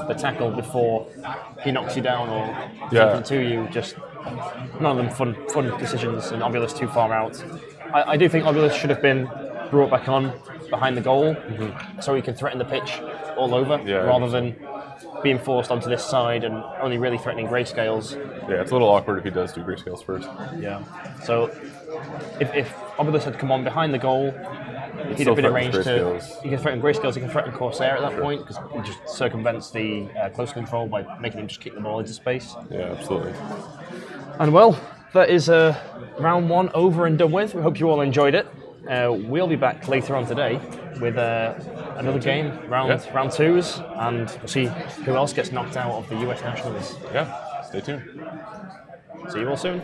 S1: the tackle before he knocks you down or something to you. Just none of them fun decisions, and Obulus too far out. I do think Obulus should have been brought back on behind the goal so he can threaten the pitch all over rather than being forced onto this side and only really threatening grayscales.
S2: Yeah, it's a little awkward if he does do grayscales first.
S1: Yeah. So if Obulus had come on behind the goal, he'd have been arranged to. He can threaten grayscales, he can threaten Corsair at that point because he just circumvents the close control by making him just kick the ball into space.
S2: Yeah, absolutely.
S1: And well, that is round 1 over and done with. We hope you all enjoyed it. We'll be back later on today with another game, round 2s, and we'll see who else gets knocked out of the US Nationals.
S2: Yeah, stay tuned.
S1: See you all soon.